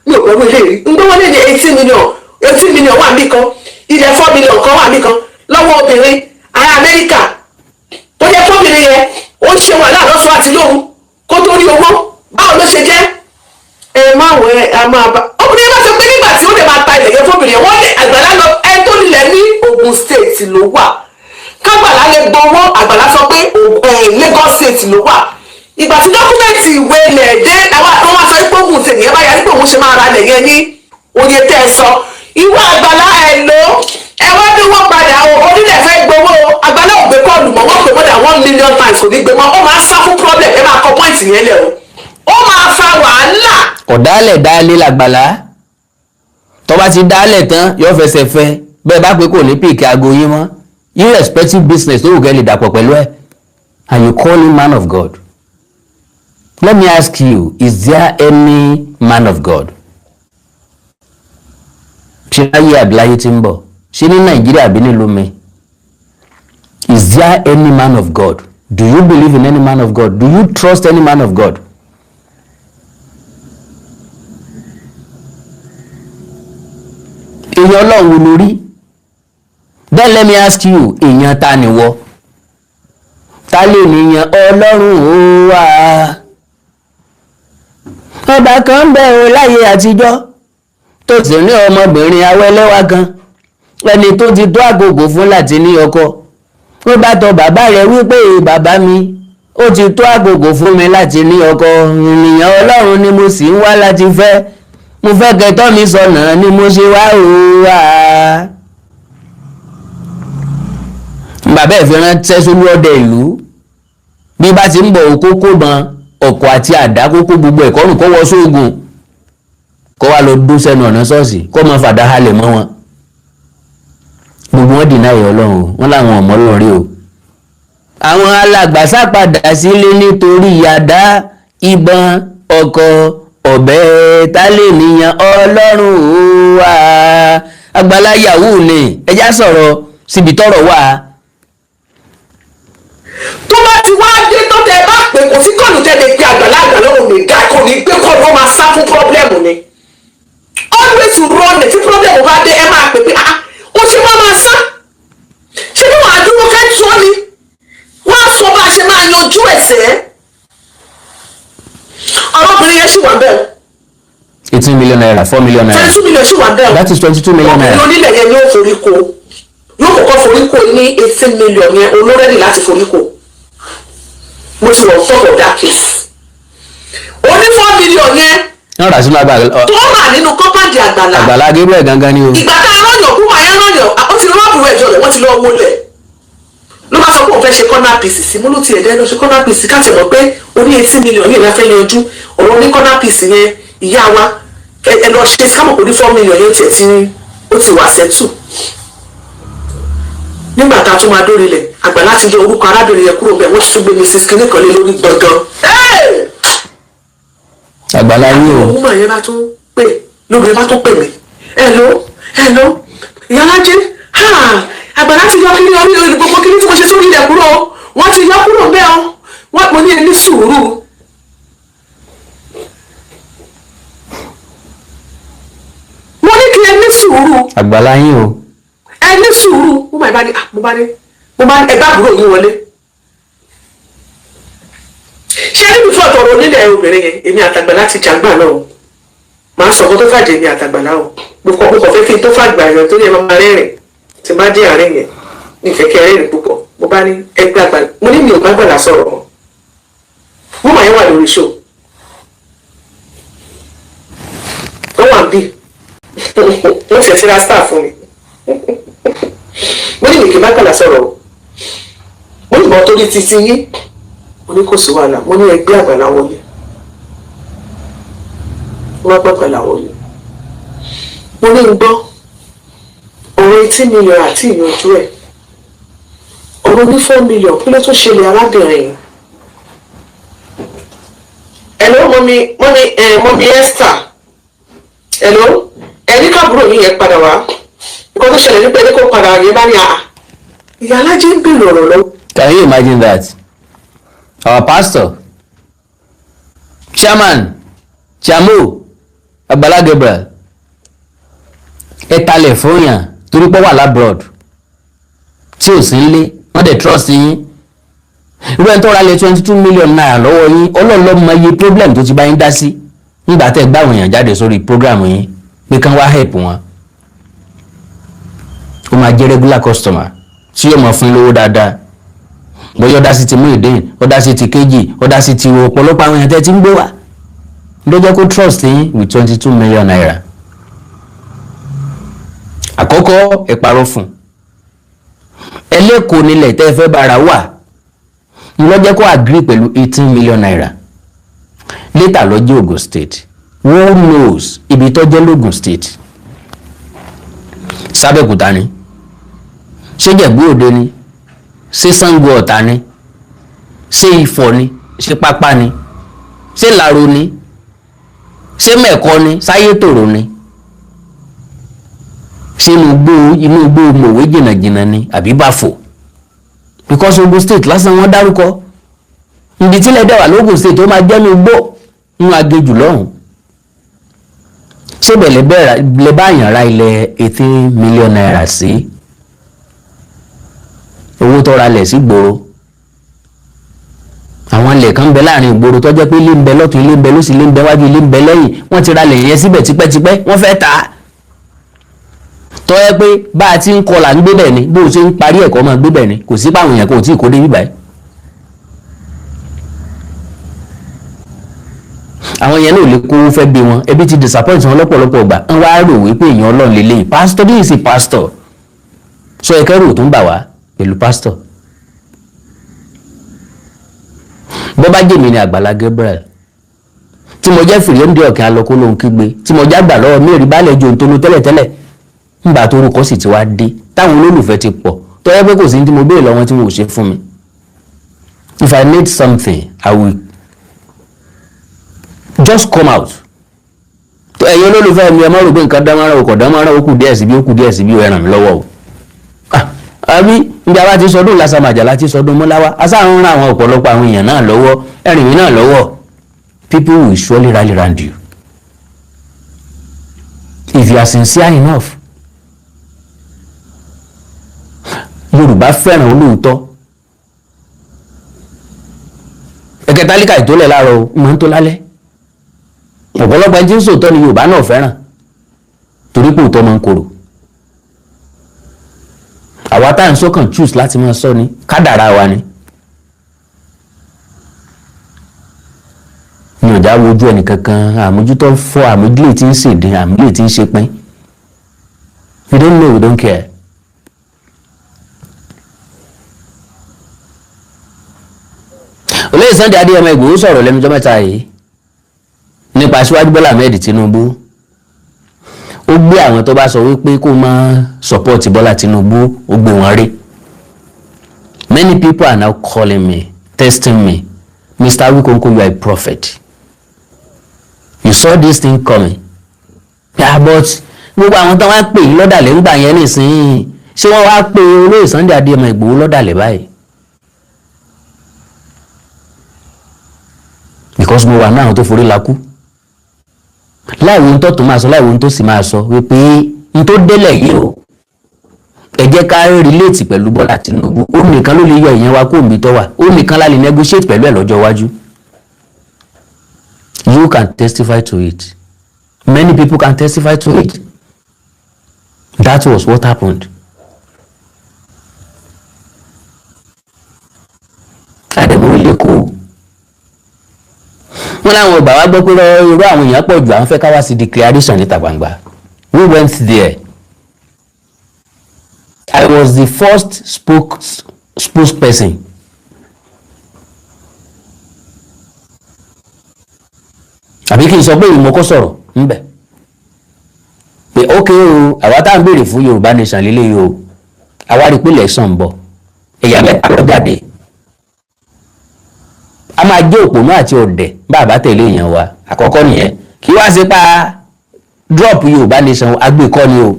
mi ò gbọ́ ilé rí n gbọ́ wọlé ní 18 million wà mí kan ilẹ̀ 4 million kan wà mí kan lọ́wọ́ obìnrin ará Amẹ́ríkà tó yẹ fọ́bìnrin yẹn ó ń ṣe wàhálà lọ́sọ̀ àti lóhun kó tó rí owó báwo ló ṣe jẹ́ ẹ máa wọ ẹ a máa bá obìnrin yẹn bá sọ pé nígbà tí ó lè máa ta ilẹ̀ yẹn fọ́bìnrin yẹn wọ́n lé Àgbàlá lọ ẹ tó nílẹ̀ ní Ògùn state ló wà kágbàlá lè gbowó Àgbàlá sọ pé Lagos state ló wà ìgbà tí dọ́kúmẹ̀ntì ìwé ilẹ̀ dé àwọn aṣọ ipò Ògùn state yẹn bá yarí pé òun ṣe máa ra ilẹ̀ yẹn ní oye tẹ́ ẹ sọ ìwé Àgbàlá ẹ lò ẹ wá bí wọ́n padà onílẹ̀ fẹ́ gbowó Àgbàlá ò gbé kọ́ọ̀lù mọ́ wọ́n pè more than 1 million times kò ní gbé mọ́ ó máa sá fún problem ẹ máa kọ pọ́ìntì yẹn lẹ̀ o ó máa fa wàhálà. ọ̀dàlẹ̀ dálé l'Àgbàlá tó bá ti dálẹ̀ tán yóò fẹsẹ̀ fẹ́ bẹ́ẹ̀ bá pé kò ní pìkì aago yín mọ́ irrespective business tó wù kẹ́ lè dàpọ̀ pẹ̀lú ẹ̀ and you call him man of God. Let me ask you, is there any man of God? ṣé láyé àbíláyé tí ń bọ̀ ṣé ní Nàìjíríà bí nílùú mi? Is there any man of God? Do you believe in any man of God? Do you trust any man of God? èèyàn Ọlọ́run wo lórí? Then let me ask you, èèyàn ta ni wọ́? Ta lè níyàn Ọlọ́run ó wà? Ọba kan bẹ̀ ọ́ láyé àtijọ́ tó sì ní ọmọbìnrin awẹ́lẹ́wà kan ẹni tó ti tó àkókò fún láti ní ọkọ ó bá tọ̀ bàbá rẹ̀ wípé bàbá mi ó ti tó àkókò fún mi láti ní ọkọ ènìyàn Ọlọ́run ni mo sì ń wá láti fẹ́ mo fẹ́ kẹtọ́ mi sọnà ni mo ṣe wá òwúrà. bàbá ẹ̀ fi ránṣẹ́ sólú ọdẹ ìlú bí bá ti ń bọ̀ òkókó bọn ọkọ̀ àti àdá kókó gbogbo ẹ̀kọ́rùn kó wọ sóògùn kó wá lọ dún sẹ́nu ọ̀nà ṣọ́ọ̀ṣì kó mọ fàdá halẹ̀ mọ́ wọn gbogbo wọn dìnnà ìyá Ọlọ́run wọn làwọn ọmọ Ọlọ́run rí o. àwọn alàgbà sápadà sílé nítorí àdá ìbọn ọkọ̀ ọ̀bẹ tá lè níyàn Ọlọ́run ó wà. Àgbàlá yahoo ni ẹjá sọ̀rọ̀ síbi tọ́rọ̀ wà. tó bá ti wá dé tó tẹ bá pè kò sí kọ́ọ̀lù tẹ́lẹ̀ pé Àgbàlá òun lè ga kò ní gbé kọ́ọ̀lù ó máa sá fún pọ́blẹ́mù ni always run tí pọ́blẹ́mù bá dé ẹ máa pè pé ó ṣe máa sá ṣé bí wàá dúró fẹ́ tó ni wọ́n á sọ bá a ṣe máa yanjú ẹ̀sẹ̀ ọmọbìnrin yẹn ṣì wà bẹ́ẹ̀. 18 million naira 4 million naira 22 million ṣì wà bẹ́ẹ̀. that is 22 million naira. ọkùnrin onílẹ̀ yẹn ni ó forí ko yóò kọ́kọ́ forí ko ní 18 million yẹn olórẹ́dì láti forí ko mo ti wọ̀ top of that case oní 4 million yẹn wọ́n rà sínú Àgbàlá. tó wà nínú kọ́pàdì Àgbàlá. Àgbàlá Gabriel gangan ni o. ìgbà tá a rọ̀yàn kú màá yẹn rọ̀yàn ó ti rọ́ọ̀bù ẹ̀jọ̀ rẹ̀ wọ́n ti lọ́ọ́ wọlé ló bá sọ pé òun fẹ́ ṣe corner piece sí mo ló ti ẹ̀dẹ́ lọ ṣe corner piece káàtì mọ̀ pé oní 18 million yìí láfẹ́ yanjú ọ̀rọ̀ ní corner piece yẹn ìyá wa ẹ lọ ṣe kámọ̀ oní 4 million yẹn tiẹ̀ tí ó ti wà sẹ́tù nígbà tá a tún máa dórí lẹ̀ Àgbàlá ti yọ orúkọ arábìnrin yẹn kúrò bẹ́ẹ̀ wọ́n ti tún gbé mrs kinní kan lé lórí gbọ̀ngàn. Àgbàlá yìí o. ọmọ yẹn bá tún pè lóbi bá tún pè mí ẹ ló hello ìyálájẹ Àgbàlá ti yọ kí ní orí gbogbo kí ní tí mo ṣe sórí ilẹ̀ kúrò wọ́n ti yọ kúrò bẹ́ẹ̀ o wọ́n mo ní ẹni sùúrù. mo ní kí ẹni sùúrù. Àgbàlá yín o. ẹni sùúrù mo bá ní ẹgbẹ́ àbúrò yín wọlé. ṣé níbi fún ọ̀tọ̀ ọ̀rọ̀ nílẹ̀ obìnrin yẹn èmi àtàgbàlá ti jàgbà náà o màá sọ kó tó fàjẹ́ èmi àtàgbàlá o mo kọ̀ fẹ́ kí n tó fàgbà yẹn tó ní ẹ máa rẹ́rìn tí má dé àárín yẹn nífẹ̀ẹ́ kí ẹ rẹ́rìn púpọ̀ mo bá ní ẹgbẹ́ àgbàlá mo ní mi ò bá gbàlá sọ̀rọ̀ mọ́ wọ́n máa yẹn wà lórí show wọ́n wà bí wọ́n fẹ́ síra star fún mi mo ní mi kì í bá gbàlá sọ̀rọ̀ o mo ní ìbọn tó ní títí yín mo ní kò sí wàhálà mo ní ẹgbẹ́ àgbàlá wọlé wọ́n gbọ́ pẹ̀lú àwọn olè mo ní gbọ́ ọ̀rọ̀ 18 million àti ìyanjú ẹ̀ ọ̀rọ̀ ní 4 million kí ló tún ṣẹlẹ̀ arábìnrin yìí. hello mọ́mí Esther hello ẹni káàbùrò yìí yẹn padà wá nǹkan tó ṣẹlẹ̀ nípa ẹni kó padà yẹn bá ní àá ìyá alájẹ ń bèrè ọ̀rọ̀ lọ. Can you imagine that? Our pastor, chairman, Chamo, Agbala Gabriel, ẹ talẹ̀ fún yàn torí pé wà lábroad tí ò sí nílé wọ́n dẹ̀ trust yín irú ẹni tó ra lé 22 million naira lọ́wọ́ yín ọlọ́ọ̀lọ́ mọ iye problem tó ti bá yín dá sí nígbà tẹ́ gbá àwọn èèyàn jáde sórí program yín pé kán wá help wọn ó máa jẹ́ regular customer tí yóò mọ̀ fún lówó dáadáa bóyá ọ̀dá sí ti mú ìdín ọ̀dá sí ti kéjì ọ̀dá sí ti ọ̀pọ̀lọpọ̀ àwọn èèyàn tẹ́ ti ń gbé wá ló jẹ́ kó trust yín with 22 million naira. Àkọ́kọ́ ẹ parọ́ fún ẹlẹ́kọ̀ọ́ nílẹ̀ tẹ́ fẹ́ bára wà ló jẹ́ kó agree pẹ̀lú 18 million naira. Later ló jẹ́ Ogun State, who knows ibi tó jẹ́ l'Ogun State. Sábẹ́kúta ni, ṣé Ìjẹ̀bú Òde ni, ṣé Ṣàngó Ọ̀tà ni, ṣé Ifọ̀ ni, ṣé Pápá ni, ṣé Ìlaro ni, ṣé Mẹ̀kọ ni, Sáyétòrò ni, ṣé inú igbó Mòwe jìnnàjìnnà ni àbí Báfò. Because Ogun State lásán wọ́n dárúkọ ibi tí lẹ́dẹ̀ wà l'Ogun State ó máa jẹ́ ní igbó ń agejù lọ́hùn. Ṣé bẹ̀lẹ̀ lè bá yàn ra ilẹ̀ 18 million naira sí owó tó ra lẹ̀ sí gbòòrò. Àwọn ilẹ̀ kan ń bẹ láàrin ìgboro tó jẹ́ pé ilé ń bẹ lọ́tún ilé ń bẹ lósì ilé ń bẹ wájú ilé ń bẹ lẹ́yìn wọ́n ti ra lẹ̀ yẹn síbẹ̀ tipẹ́tipẹ́ wọ́n fẹ́ tà á. Tó yẹ pé bá a ti ń kọlà ń gbé bẹ̀ ni bó o ṣe ń parí ẹ̀kọ́ máa gbé bẹ̀ ni kò sí páwọn èèyàn kò tí ì kó dé bíbá ẹ̀. Àwọn yẹn náà lè kówó fẹ́ bí wọn ẹbí ti disappoint wọn lọ́pọ̀lọpọ̀ gbà ń wá rò wípé èèyàn Ọlọ́run lélẹ́yìn pastor bí ìsìn pastor sọ ẹ̀kẹ́rù tó ń bà wá pẹ̀lú pastor. Bó bá jèmi ni Àgbàlá Gabriel tí mo jẹ́ fìrìyẹ́ndì ọ̀kẹ́ alọ́kó lóhun kígbe tí mo jágbà lọ́wọ́ mẹ́rin bálẹ̀ ju ohun tó lo tẹ́lẹ̀tẹ́lẹ̀ nígbà tó orúkọ sì ti wá dé táwọn olólùfẹ́ ti pọ̀ tó yẹ pé kò sí ní tí mo béèrè lọ́wọ́ tí mo ò ṣe fún mi. If I need something, I will just come out. Ẹ̀yin olólùfẹ́ mi ẹ má rò pé nǹkan dámọ́ràn okò dámọ́ràn okù díẹ̀ síbí okù díẹ̀ síbí ẹ ràn mí lọ́wọ́ o. Àbí níbi àwa ti sọdún lásàmàjà láti sọdún mọ́láwá asáhùn ràn àwọn ọ̀pọ̀lọpọ̀ àwọn èèyàn náà lọ́wọ́ ẹ̀rìn mi náà lọ́wọ́. People will surely rally around you if you are sincere enough. Yorùbá fẹ́ràn olóòótọ́. Ẹ̀kẹ́ tálíkà ìtólẹ̀ láàárọ̀ máa ń tó lálẹ́. Ọ̀pọ̀lọpọ̀ ẹni tí ń sòótọ́ ni Yorùbá náà fẹ́ràn torí pé òótọ́ máa ń korò. Àwa tá à ń sọ́kàn choose láti máa sọ ni kádàrá wa ni. Ní ọjà wojú ẹnì kankan àmójútó fọ́ àmójúlé tí ń ṣèdè àmójúlé tí ń ṣe pín. We don't know, we don't care. Olóyè Sunday Adéyẹmọ Ìgbòho sọ̀rọ̀ lẹ́nu ọjọ́ mẹ́ta yìí nípa Aṣíwájú Bọ́lá Ahmed Tinubu. Ó gbé àwọn tó bá sọ wípé kó máa support Bọ́lá Tinubu ó gbé wọn rí. Many people are now calling me, testing me. Mr. Awikonko, you are a prophet. You saw this thing coming. Yeah, but gbogbo àwọn tó wá pè yín lọ́dàlẹ̀ ńgbà yẹn nísìnyí ṣé wọ́n wá pé olóyè Sunday Adéyẹmọ Ìgbòho lọ́dàlẹ̀ báyìí because mo wà náà àwọn tó forí la kú láìwo ń tọ́ tó máa sọ láìwo ń tó sì máa sọ wípé n tó délẹ̀ yìí o ẹ jẹ́ ká relate pẹ̀lú Bọ́lá Tinubu ó nìkan ló lè yọ ìyẹn wa kó omi tó wà ó nìkan la lè negotiate pẹ̀lú ẹ̀ lọ́jọ́ iwájú. You can testify to it. Many people can testify to it. That was what happened. Àdèmó ilé kó. Wọ́n láwọn ọba wa gbọ́ pé irú àwọn èèyàn pọ̀ jù àwọn fẹ́ ká wá sí declaration níta gbangba. We went there. I was the first spokesperson. Àbí kí n sọ pé ìmọ̀kọ́ sọ̀rọ̀ ńbẹ̀ pé ókè o àwa tá à ń béèrè fún Yorùbá nation lílé yìí o àwa rí pé election ń bọ̀ ẹ̀yà mẹ́ta ló jáde a máa jẹ́ òpònú àti ọ̀dẹ̀ bá a bá tẹ̀lé èèyàn wa àkọ́kọ́ nìyẹn kí wá sí pa drop Yorùbá nation agbèkọ́ ni o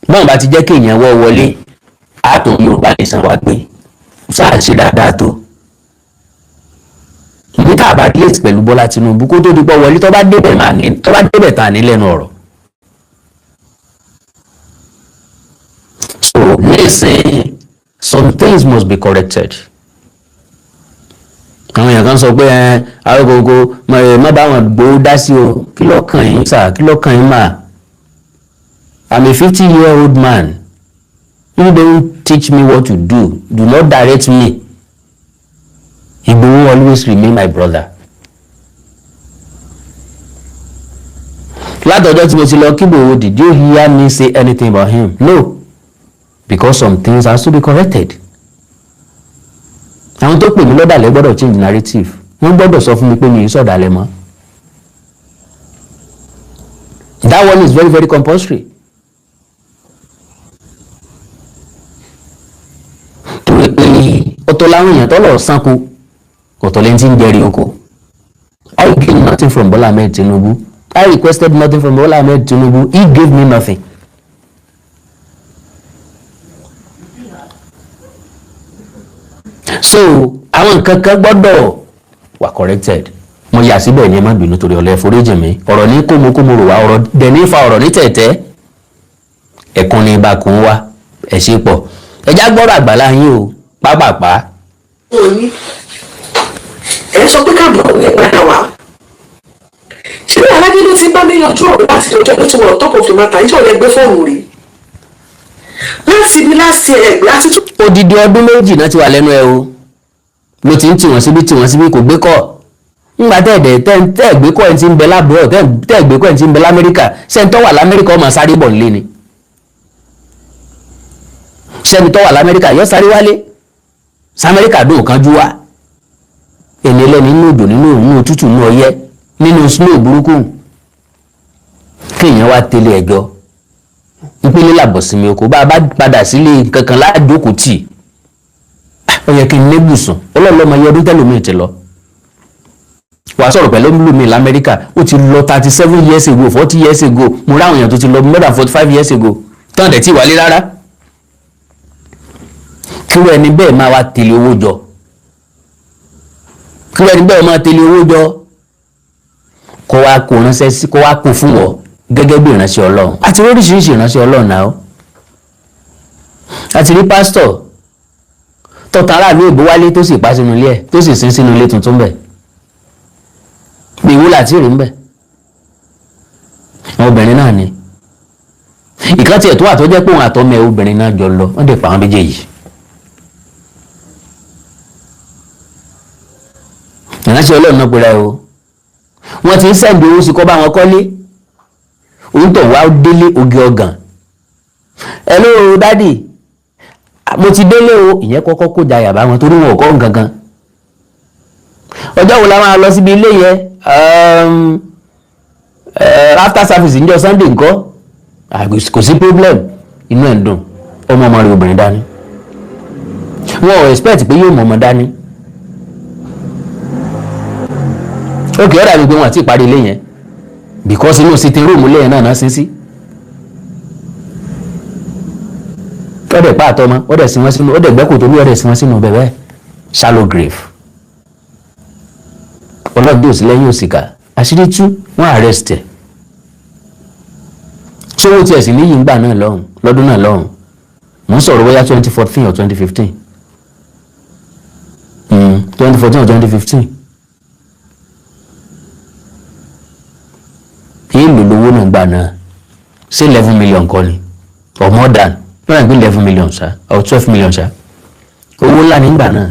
bọ́n bá ti jẹ́ kí èèyàn wọ́ wọlé àtò Yorùbá nation wa gbé sáà ṣe dáadáa tó ní tá a bá kílèsì pẹ̀lú Bọ́lá Tinubu kó tó di pọ̀ wọlé tó bá débẹ̀ tà ní lẹ́nu ọ̀rọ̀. So listen, some things must be corrected. Àwọn èèyàn kan sọ pé Awikonko má bá wọn gbowó dá sí o kí ló kàn yín sà kí ló kàn yín mà. I'm a 50-year-old man. You don't teach me what to do. Do not direct me. Igboho always remain my brother. Látọjọ́ tí mo ti lọ kí Igboho, did you hear me say anything about him? No. Because some things has to be corrected. Àwọn tó pè mí lọ́dàlẹ̀ gbọ́dọ̀ change narrative. Wọ́n gbọ́dọ̀ sọ fún mi pé mi ì sọ̀dàlẹ̀ mọ́. That one is very very compulsory. Torí pé ọ̀tọ̀ làwọn èèyàn tó lọ sanko ọ̀tọ̀ lẹ́ni tí ń jẹ́rìí oko. I gained nothing from Bola Ahmed Tinubu. I requested nothing from Bola Ahmed Tinubu. He gave me nothing. So àwọn nǹkan kan gbọ́dọ̀ wà corrected. Mo yà síbẹ̀ ní ẹ má bínú torí ọ̀lẹ́ foríjì mi. Ọ̀rọ̀ ní kómokómo rò wá ọ̀rọ̀ dẹ̀ ní fa ọ̀rọ̀ ní tẹ̀tẹ̀. Ẹ̀kún ni ibà kún wá ẹ̀ ṣe pọ̀. Ẹja gbọ́dọ̀ Àgbàlá yín o pápápá. Ẹ sọ pé káàbọ̀ ẹ padà wá. Ṣé Alágídí ti bá mi yanjú ọ̀rọ̀ láti ọjọ́ tó ti wọ̀ top of the matter ìjọ yẹn gbé fóònù rí. Láti ibi láti ẹgbẹ́ àti tún. Odidi ọdún méjì náà ti wà lẹ́nu ẹ o. Ló ti ń tì wọ́n síbí kò gbé kọ́. Ńgbà tẹ́ gbé kọ́ ẹ̀ ti ń bẹ lábúrò tẹ́ gbé kọ́ ẹ̀ ti ń bẹ l'Amẹ́ríkà sẹ́ńtọ́ wà l'Amẹ́ríkà ọmọ sáré bọ̀ nílé ni. Sẹ́ńtọ́ wà l'Amẹ́ríkà yọ sáré wálé. S'Amẹ́ríkà dùn kan jú wà. Èmi lẹ́ni nínú odò nínú òun òtútù nínú ọyẹ́ nínú snow burúkú kéèyàn wá tẹ́lẹ̀ ẹjọ́ ìpínlẹ̀ làbọ̀sìnmi oko bá a bá padà sílé kankan ládòkò tì ó yẹ kí n lébùsùn ọlọ́ọ̀lọ́mọ iye ọdún tẹ́lómi ti lọ wàá sọ̀rọ̀ pẹ̀lú lómi l'Amẹ́ríkà ó ti lọ 37 years ago 40 years ago mo ráwọn èèyàn tó ti lọ more than 45 years ago tán dẹ̀ tí wálé rárá kí wọ́n ẹni bẹ́ẹ̀ máa wá tẹ̀lé owó jọ kí wọ́n ẹni bẹ́ẹ̀ máa tẹ̀lé owó jọ kó wá kó ránṣẹ́ sí kó wá kó fún wọ gẹ́gẹ́ bí ìránṣẹ́ Ọlọ́run àti oríṣiríṣi ìránṣẹ́ Ọlọ́run náà àti rí pásítọ̀ tọ́ta aráàlú èbó wálé tó sì pa sínú ilé ẹ̀ tó sì sin sínú ilé tuntun bẹ̀ bí ìwúlò àti ìrìn bẹ̀ àwọn obìnrin náà ni ìkan tiẹ̀ tó wà tó jẹ́ pé òun àtọ́mọ ẹ̀ obìnrin náà jọ lọ wọ́n dẹ̀ pa àwọn méjèèjì ìránṣẹ́ Ọlọ́run náà pera ẹ̀ o wọ́n ti ń sẹ́ǹdì owó sí kọ́ bá wọn kọ́lé òun tó wá délé oge ọgàn hello dádì mo ti délé o ìyẹn kọ́kọ́ kó jayà bá wọn torí wọn ò kọ́ gangan ọjọ́ wo la máa lọ síbi ilé yẹn after service níjọ́ Sunday ńkọ́ kò sí problem inú ẹ̀ ń dùn ọmọ rẹ̀ obìnrin dání wọn ò expect pé yóò mọ ọmọ dání ókè ọ̀rọ̀ àgbègbè wọn àti ìparí ilé yẹn because inú sitting room lẹ́yìn náà sí ọ̀dẹ̀ pààtọ́ mọ́ ọ̀dẹ̀ sí wọn sínú ọ̀dẹ̀ gbẹ́kò tó bí ọ̀dẹ̀ sí wọn sínú bẹ̀bẹ̀ shallow grave ọlọ́dẹ òsì lẹ́yìn òsìkà àṣírí tú wọ́n arrest ẹ̀ sówó tiẹ̀ sì níyì ń gbà náà lọ́hùn lọ́dún náà lọ́hùn mò ń sọ̀rọ̀ bóyá 2014 or 2015 2014 or 2015 èèlò lówó náà gbà náà ṣé 11 million kọ́ ni or more than wọ́n rà gbé 11 million ṣá or 12 million ṣá owó ńlá nígbà náà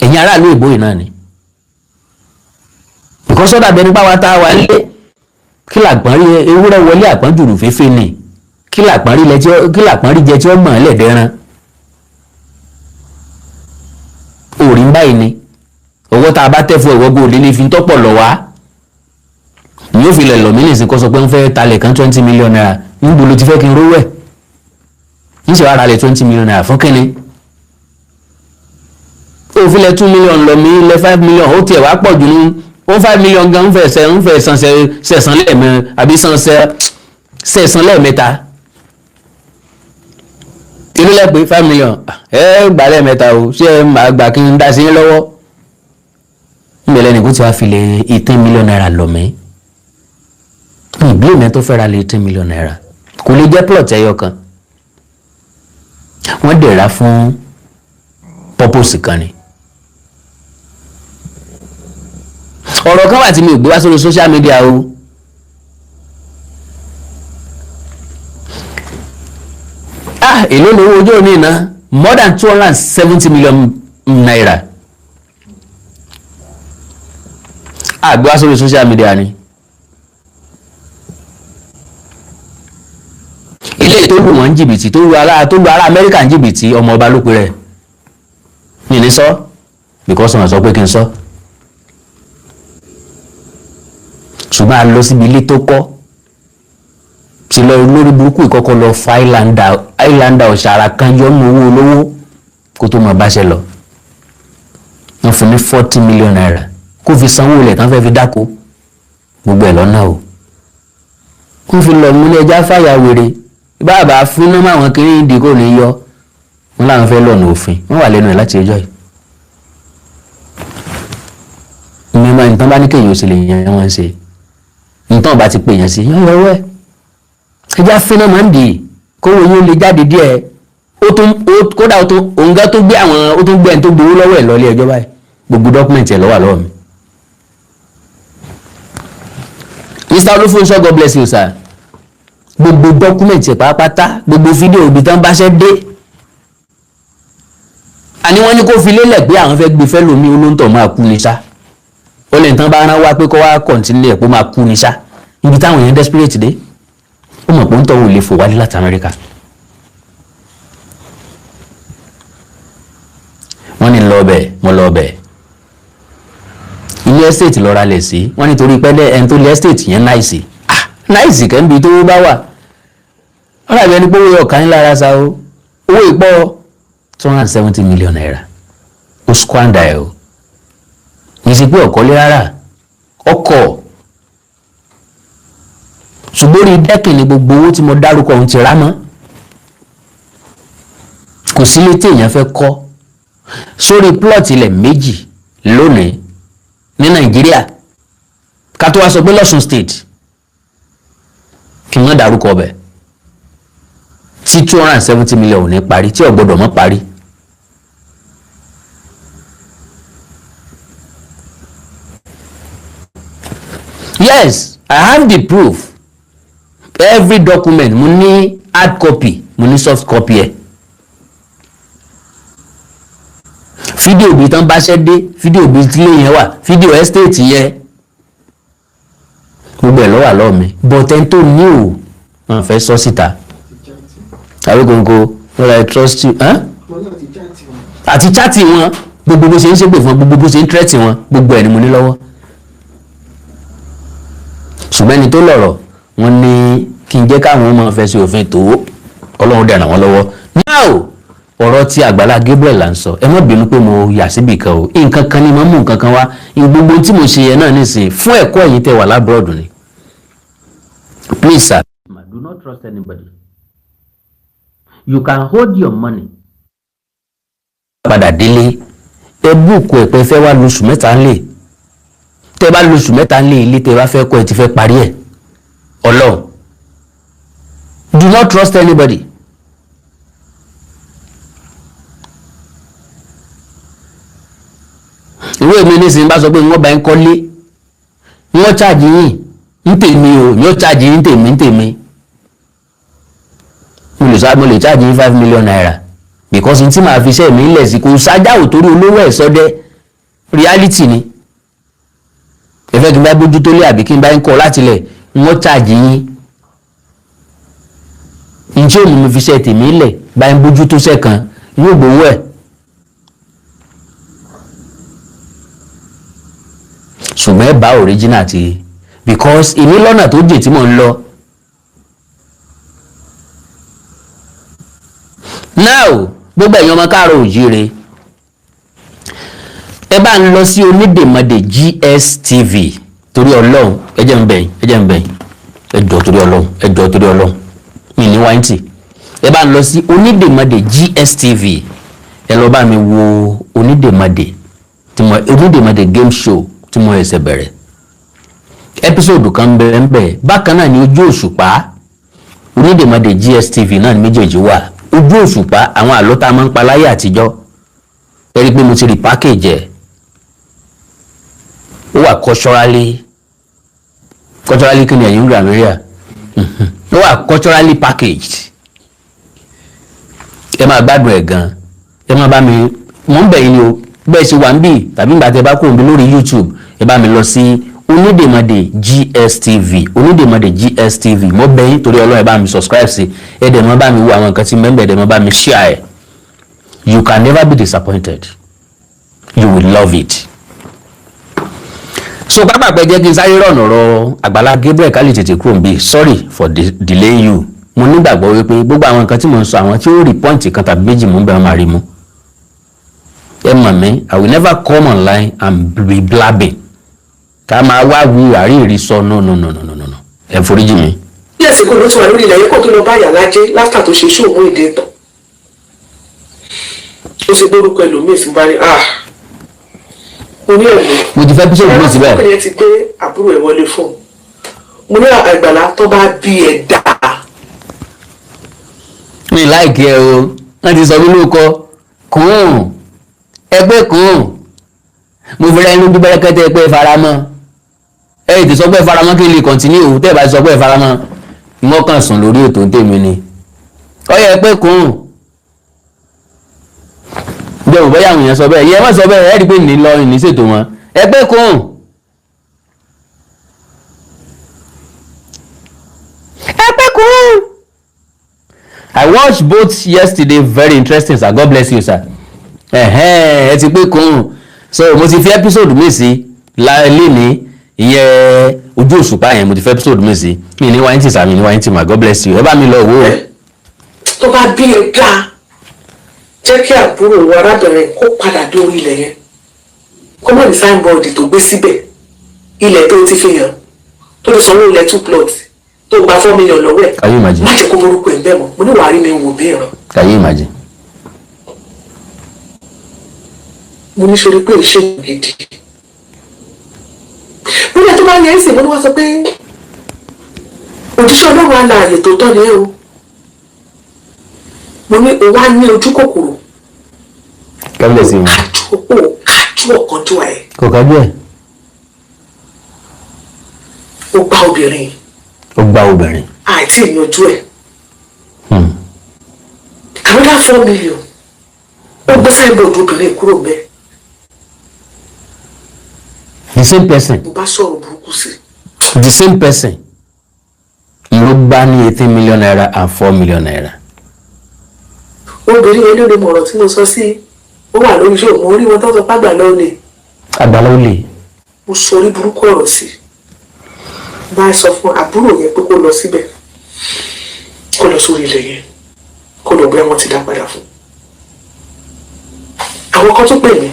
ẹ̀yin aráàlú ìbò yìí náà ni nǹkan sọ́dà bẹni báwa tá a wà lé kí làpọ́n rí ewúrẹ́ wọlé àpọ́n jùlù fẹ́fẹ́ ni kí làpọ́n rí jẹ tí ó mọ̀ ẹ́ lẹ́dẹ̀ẹ́ran òrìn báyìí ni owó tá a bá tẹ́ fún ẹ̀wọ́ gòlè lè fi tọ́pọ̀ lọ wá ni yóò fi lẹ̀ lọ mí nìsín kó sọ pé ń fẹ́ talẹ̀ kan 20 million naira níbo ló ti fẹ́ kí n rówó ẹ̀ ń ṣe wá ra lẹ̀ 20 million naira fún kínní ó fi lẹ̀ 2 million lọ mí lẹ̀ 5 million ó tiẹ̀ wá pọ̀ jù ní ó 5 million gan ń fẹ́ sẹ̀sán lẹ́ẹ̀mẹ́ àbí sẹ̀sán lẹ́ẹ̀mẹ́ta inú lẹ́pẹ́ 5 million ẹ gbà lẹ́ẹ̀mẹ́ta o ṣé ẹ máa gbà kí n dá sí yín lọ́wọ́ ìbẹ̀lẹ̀ nìkú tí wàá fi lè 18 million naira lọ mí ìbílẹ̀ mẹ́ tó fẹ́ ra lè 18 million naira kò lè jẹ́ plot ẹyọ kan wọ́n dẹ̀ ra fún purpose kan ni. ọ̀rọ̀ kan wà tí mi ò gbé wá sórí social media o èló lówó ojú òní iná more than 270 million naira gbé wá sórí social media ni ilé tó lù wọ́n jìbìtì tó lu ará Amẹ́ríkà jìbìtì ọmọ ọba ló pe rẹ̀ mi ní sọ because wọ́n sọ pé kí n sọ ṣùgbọ́n a lọ síbi ilé tó kọ́ ti lọ lórí burúkú ìkọ́kọ́ lọ fa islander ọ̀ṣàrà kan yọ nínú owó olówó kó tó mọ̀ báṣẹ lọ wọ́n fún ní 40 million naira kó fi sanwó ilẹ̀ tán fẹ́ fi dáko gbogbo ẹ̀ lọ́nà o kó fi lọ múlẹ̀ ẹja fàyà wèrè bàbá fún náà àwọn kiri ìdí kò ní yọ wọn làwọn fẹ́ lọ́nà òfin wọ́n wà lẹ́nu ẹ̀ láti ẹjọ́ yìí mímọ́ nǹkan bá ní kéèyàn ó sì lè yan wọn ṣe nǹkan bá ti pè yàn sí yọ̀wọ́ ẹ̀ ẹja fínà máa ń dì í kówó yóò lè jáde díẹ̀ kódà òǹgá tó gbé àwọn ó tún gbé ẹni tó gbowó lọ́wọ́ ẹ̀ lọ́lé ẹjọ́ báyìí gbogbo dọ́kúmẹ̀ntì ẹ̀ lọ́wọ́ lọ́wọ́ mi. Mr. Olúfúnṣọ́ God bless you sir gbogbo dọ́kúmẹ̀ntì ẹ̀ pátápátá gbogbo fídíò ibi tán bá ṣẹ́ dé àní wọ́n ní kó fi lélẹ̀ pé àwọn fẹ́ gbé fẹ́ lómi olóńtọ̀ máa kú ní sá ó lè tán bá rán wá pé kó wá kọ̀ǹtínlẹ̀ ẹ̀ pé máa kú ní sá ibi táwọn èèyàn desperate dé ó mọ̀ pé ń tọ́wọ́ lè fò wálé láti Amẹ́ríkà wọ́n ní mo lọ bẹ̀ ilé estate lọ́ra lẹ̀ sí wọ́n nítorí pẹ́lẹ́ ẹni tó lé estate yẹn náìsì náìsì kẹ́ńbi tó bá wà wọ́n rà bí ẹni pé owó ọ̀kan ní lára sa o owó ìpọ́ 270 million naira ó squander ẹ̀ o ní sí pé ọ̀kọ́lé rárá ọkọ̀ ṣùgbọ́n orí dẹ́kìn ni gbogbo owó tí mo dárúkọ ohun ti rá mọ́ kò sí létí èèyàn fẹ́ kọ́ sórí plot ilẹ̀ méjì lónìí ní Nàìjíríà ká tó wá sọ pé lọ́sùn state kí wọ́n dárúkọ ọbẹ̀ tí 270 million ní parí tí ò gbọ́dọ̀ mọ́ parí. Yes, I have the proof. Every document mo ní hard copy mo ní soft copy ẹ̀. Fídíò bí tán bá ṣẹ́ dé fídíò bí tílé yẹn wà fídíò estate yẹn gbogbo ẹ̀ lọ́wọ́ àlọ́ mi bọ́tẹ́ tó ní o wọ́n fẹ́ sọ síta Awikonko well I trust you àti chati wọn gbogbo bó ṣe ń ṣépè fún gbogbo bó ṣe ń tẹ́tì wọn gbogbo ẹ̀ ni mo ní lọ́wọ́ ṣùgbọ́n ẹni tó lọ̀rọ̀ wọn ní kí n jẹ́ káwọn ọmọ fẹ́ sí òfin tó Ọlọ́run dẹ̀ ràn wọ́n lọ́wọ́ now ọ̀rọ̀ tí Agbala Gabriel là ń sọ ẹ má bínú pé mo yà síbì kan o nǹkan kan ni mo mú nǹkan kan wá gbogbo tí mo ṣe yẹn náà nísìnyí fún ẹ̀kọ́ ẹ̀yin tẹ́ wà lábúrọ̀dù ni please sir do not trust anybody you can hold your money. padà délé ẹ búùkù ẹ pé fẹ́ wá lóṣù mẹ́ta ńlẹ̀ tẹ́ bá lóṣù mẹ́ta ńlẹ̀ ilé tẹ́ bá fẹ́ kọ́ ẹ ti fẹ́ parí ẹ̀ Ọlọ́run. Do not trust anybody. ìwé mi nísìnyí bá sọ pé wọ́n bá ń kọ́lé wọ́n ṣáàjì yín ń tèmi o yóò ṣáàjì yín ń tèmi mo lè ṣáàjì yín 5 million naira because n tí màá fi iṣẹ́ mi lẹ̀ sí kò sájáwò torí olówó ẹ̀ sọ́dẹ́ reality ni ẹ fẹ́ kí n bá bójú tó lé àbí kí n bá ń kọ́ láti lẹ̀ wọ́n ṣáàjì yín njẹ́ òun mi fi iṣẹ́ tèmi lẹ̀ bá ń bójú tó sẹ́kan yóò gbowó ẹ̀. ṣùgbọ́n ẹ bá original ti because èmi lọ́nà tó jè tí mò ń lọ. now gbogbo ẹ̀yin ọmọ káàárọ̀ oòjíire ẹ bá ń lọ sí onídèmọdè GSTV torí Ọlọ́run ẹ jẹ́ ń bẹ̀ ẹ jọ̀ọ́ torí Ọlọ́run mi ní wáńtì ẹ bá ń lọ sí onídèmọdè GSTV ẹ lọ bá mi wo onídèmọdè game show tí mo ẹsẹ̀ bẹ̀rẹ̀ ẹ́písòdù kan bẹ̀rẹ̀ ń bẹ̀ bákan náà ni ojú òṣùpá onídèmọdè GSTV náà ni méjèèjì wà ojú òṣùpá àwọn àlọ́ tá a máa ń pa láyé àtijọ́ ẹ rí i pé mo ti rí package ẹ̀ ó wà culturally kí ni ẹ̀yin grammarian ó wà culturally packaged ẹ máa gbádùn ẹ̀ gan ẹ máa bá mi mò ń bẹ̀ yín ni o bẹ́ẹ̀ ṣe wà ń bì tàbí ìgbà tẹ́ bá kúrò níbi lórí YouTube ẹ bá mi lọ sí onídèmọdè GSTV mo bẹ̀ yín torí Ọlọ́run ẹ bá mi subscribe sí ẹ dẹ̀ mọ́ bá mi wo àwọn nǹkan tí mẹ́mbẹ̀ dẹ̀ mọ́ bá mi share ẹ̀ you can never be disappointed you will love it. so pápá pẹ́ jẹ́ kí n sáré rọ̀nà ọ̀rọ̀ Àgbàlá Gabriel ká lè tètè kúrò níbí sorry for delaying you mo nígbàgbọ́ wípé gbogbo àwọn nǹkan tí mo ń sọ àwọn tí ó rí pọ́ǹtì kan tàbí méjì mú bẹ́ẹ̀ máa rí mú. ẹ mọ̀ mí I will never come online and be blabbing ká máa wá wí àríyìnrí sọ no ẹ foríjì mi. bí àsìkò ló ti wà lórí ilẹ̀ yìí kó tó lọ bá Yàlájé láfítà tó ṣe ṣóògùn èdè tán ó sì gbórúkọ ẹlòmíì fún bá rí mo ní ẹ̀mí mo ti fẹ́ bí sóògùn sí bẹ́ẹ̀. ọkùnrin ti gbé àbúrò ẹ̀ wọlé fún un mo ní Àgbàlá tó bá bí ẹ̀ dáa. mi láìkí ẹ o wọ́n ti sọ mí lóko kùn ẹgbẹ́ kùn mo fi rẹ́ inú bí bẹ́rẹ́kẹ́tẹ́ ẹgbẹ́ faramọ́ ẹ ti sọ pé faramọ́ kí n lè kọ̀ntínú tẹ́ ẹ bá ti sọ pé faramọ́ wọ́n kàn sùn lórí ètò tèmi ni ọyọ ẹgbẹ́ kùn bí ẹ bọ́yá àwọn èèyàn sọ bẹ́ẹ̀ yẹ wọ́n sọ bẹ́ẹ̀ ẹ rí i pé ní lọ ní ṣètò wọn ẹgbẹ́ kùn ẹgbẹ́ kùn. I watched both yesterday very interesting sir God bless you sir ẹ ti pé kùn so mo ti fi episode mi sí léni ìyẹn ojú òṣùpá yẹn mo ti fi episode mi sí mi ní wáyé tí sàmì ní wáyé tí mà God bless you ẹ bá mi lọ wò ó. tó bá bí ẹ dáa jẹ́ kí àbúrò wa arábìnrin kó padà dé orí ilẹ̀ yẹn kó mọ̀ ní signboard tó gbé síbẹ̀ ilẹ̀ tó ti fi hàn tó ti sanwó ilẹ̀ 2 plots tó gba 4 million lọ́wọ́ ẹ̀. Can you imagine? má jẹ́ kó morúkọ ẹ̀ bẹ́ẹ̀ mọ́ mo ní wàá rí mi wò bí ìran. Can you imagine? mo ní sori pé iṣẹ́ gidi mo ní ẹ̀ tó bá yẹ ẹ́ sìn mo ní wá sọ pé òjíṣẹ́ Ọlọ́run alààyè tó tọ́ ni ẹ́ o mo ní o wá ní ojú kòkòrò God bless you. kájú ọ̀kanjú ẹ̀ kò kájú ẹ̀. ó gbá obìnrin ó gbá obìnrin. àìtí ìyanjú ẹ̀ another 4 million ó gbé signboard obìnrin kúrò bẹ́ẹ̀. The same person. mo bá sọ̀rọ̀ burúkú sí. The same person ló gbá ní 18 million naira and 4 million naira. obìnrin yẹn ló lè mọ ọ̀rọ̀ tí mo sọ sí ó wà lórí iṣẹ́ òun orí wọn tó sọ pé Àgbàlá ó lè. Àgbàlá ó lè. mo sọ orí burúkú ọ̀rọ̀ sí bá sọ fún àbúrò yẹn pé kó lọ síbẹ̀ kó lọ sórí ilẹ̀ yẹn kó lọ bẹ́ẹ̀ wọ́n ti dá padà fún. àwọn kan tó pè mí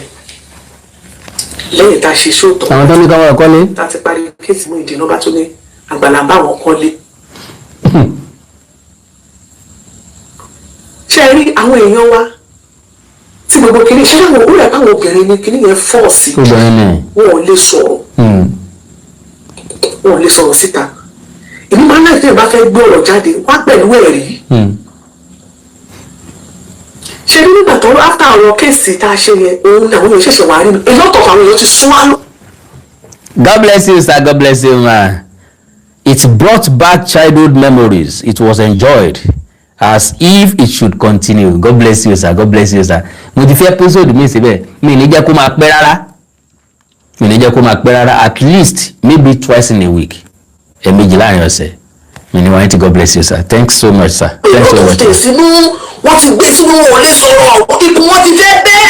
lẹ́yìn tá a ṣe ṣóòtọ́. àwọn tó ní ká wọ́n kọ́lé. tá a ti parí kéèsì mú ìdènà bá tó ní Àgbàlá bá wọn kọ́lé. ṣe rí àwọn èèyàn wa tí gbogbo kìíní ṣe láwọn ó rẹ̀ káwọn obìnrin ní kìíní yẹn fọ́ọ̀sì wọn ò lè sọ̀rọ̀ wọn ò lè sọ̀rọ̀ síta èmi máa ń láì tẹ́yìn bá fẹ́ gbé ọ̀rọ̀ jáde wá pẹ̀lú ẹ̀rí ṣe ní nígbà tó after ọ̀rọ̀ kéèsì tá a ṣe yẹn òun làwọn èèyàn ṣẹ̀ṣẹ̀ wá rí mi a lot of àwọn èèyàn ti sún wá lọ. God bless you, sir. God bless you, man. It brought back childhood memories. It was enjoyed as if it should continue. God bless you, sir. God bless you, sir. Mo ti fi episode mi síbẹ̀ mi ní jẹ́ kó máa pẹ́ rárá mi ní jẹ́ kó máa pẹ́ rárá at least maybe twice in a week ẹ̀ẹ̀mejì láàrin ọ̀sẹ̀ mi ní wọ́n ti God bless you, sir. Thanks so much, sir. Thanks so much. wọ́n ti gbé sínú wọn lè sọ̀rọ̀ ikú wọn ti fẹ́ bẹ́ẹ̀.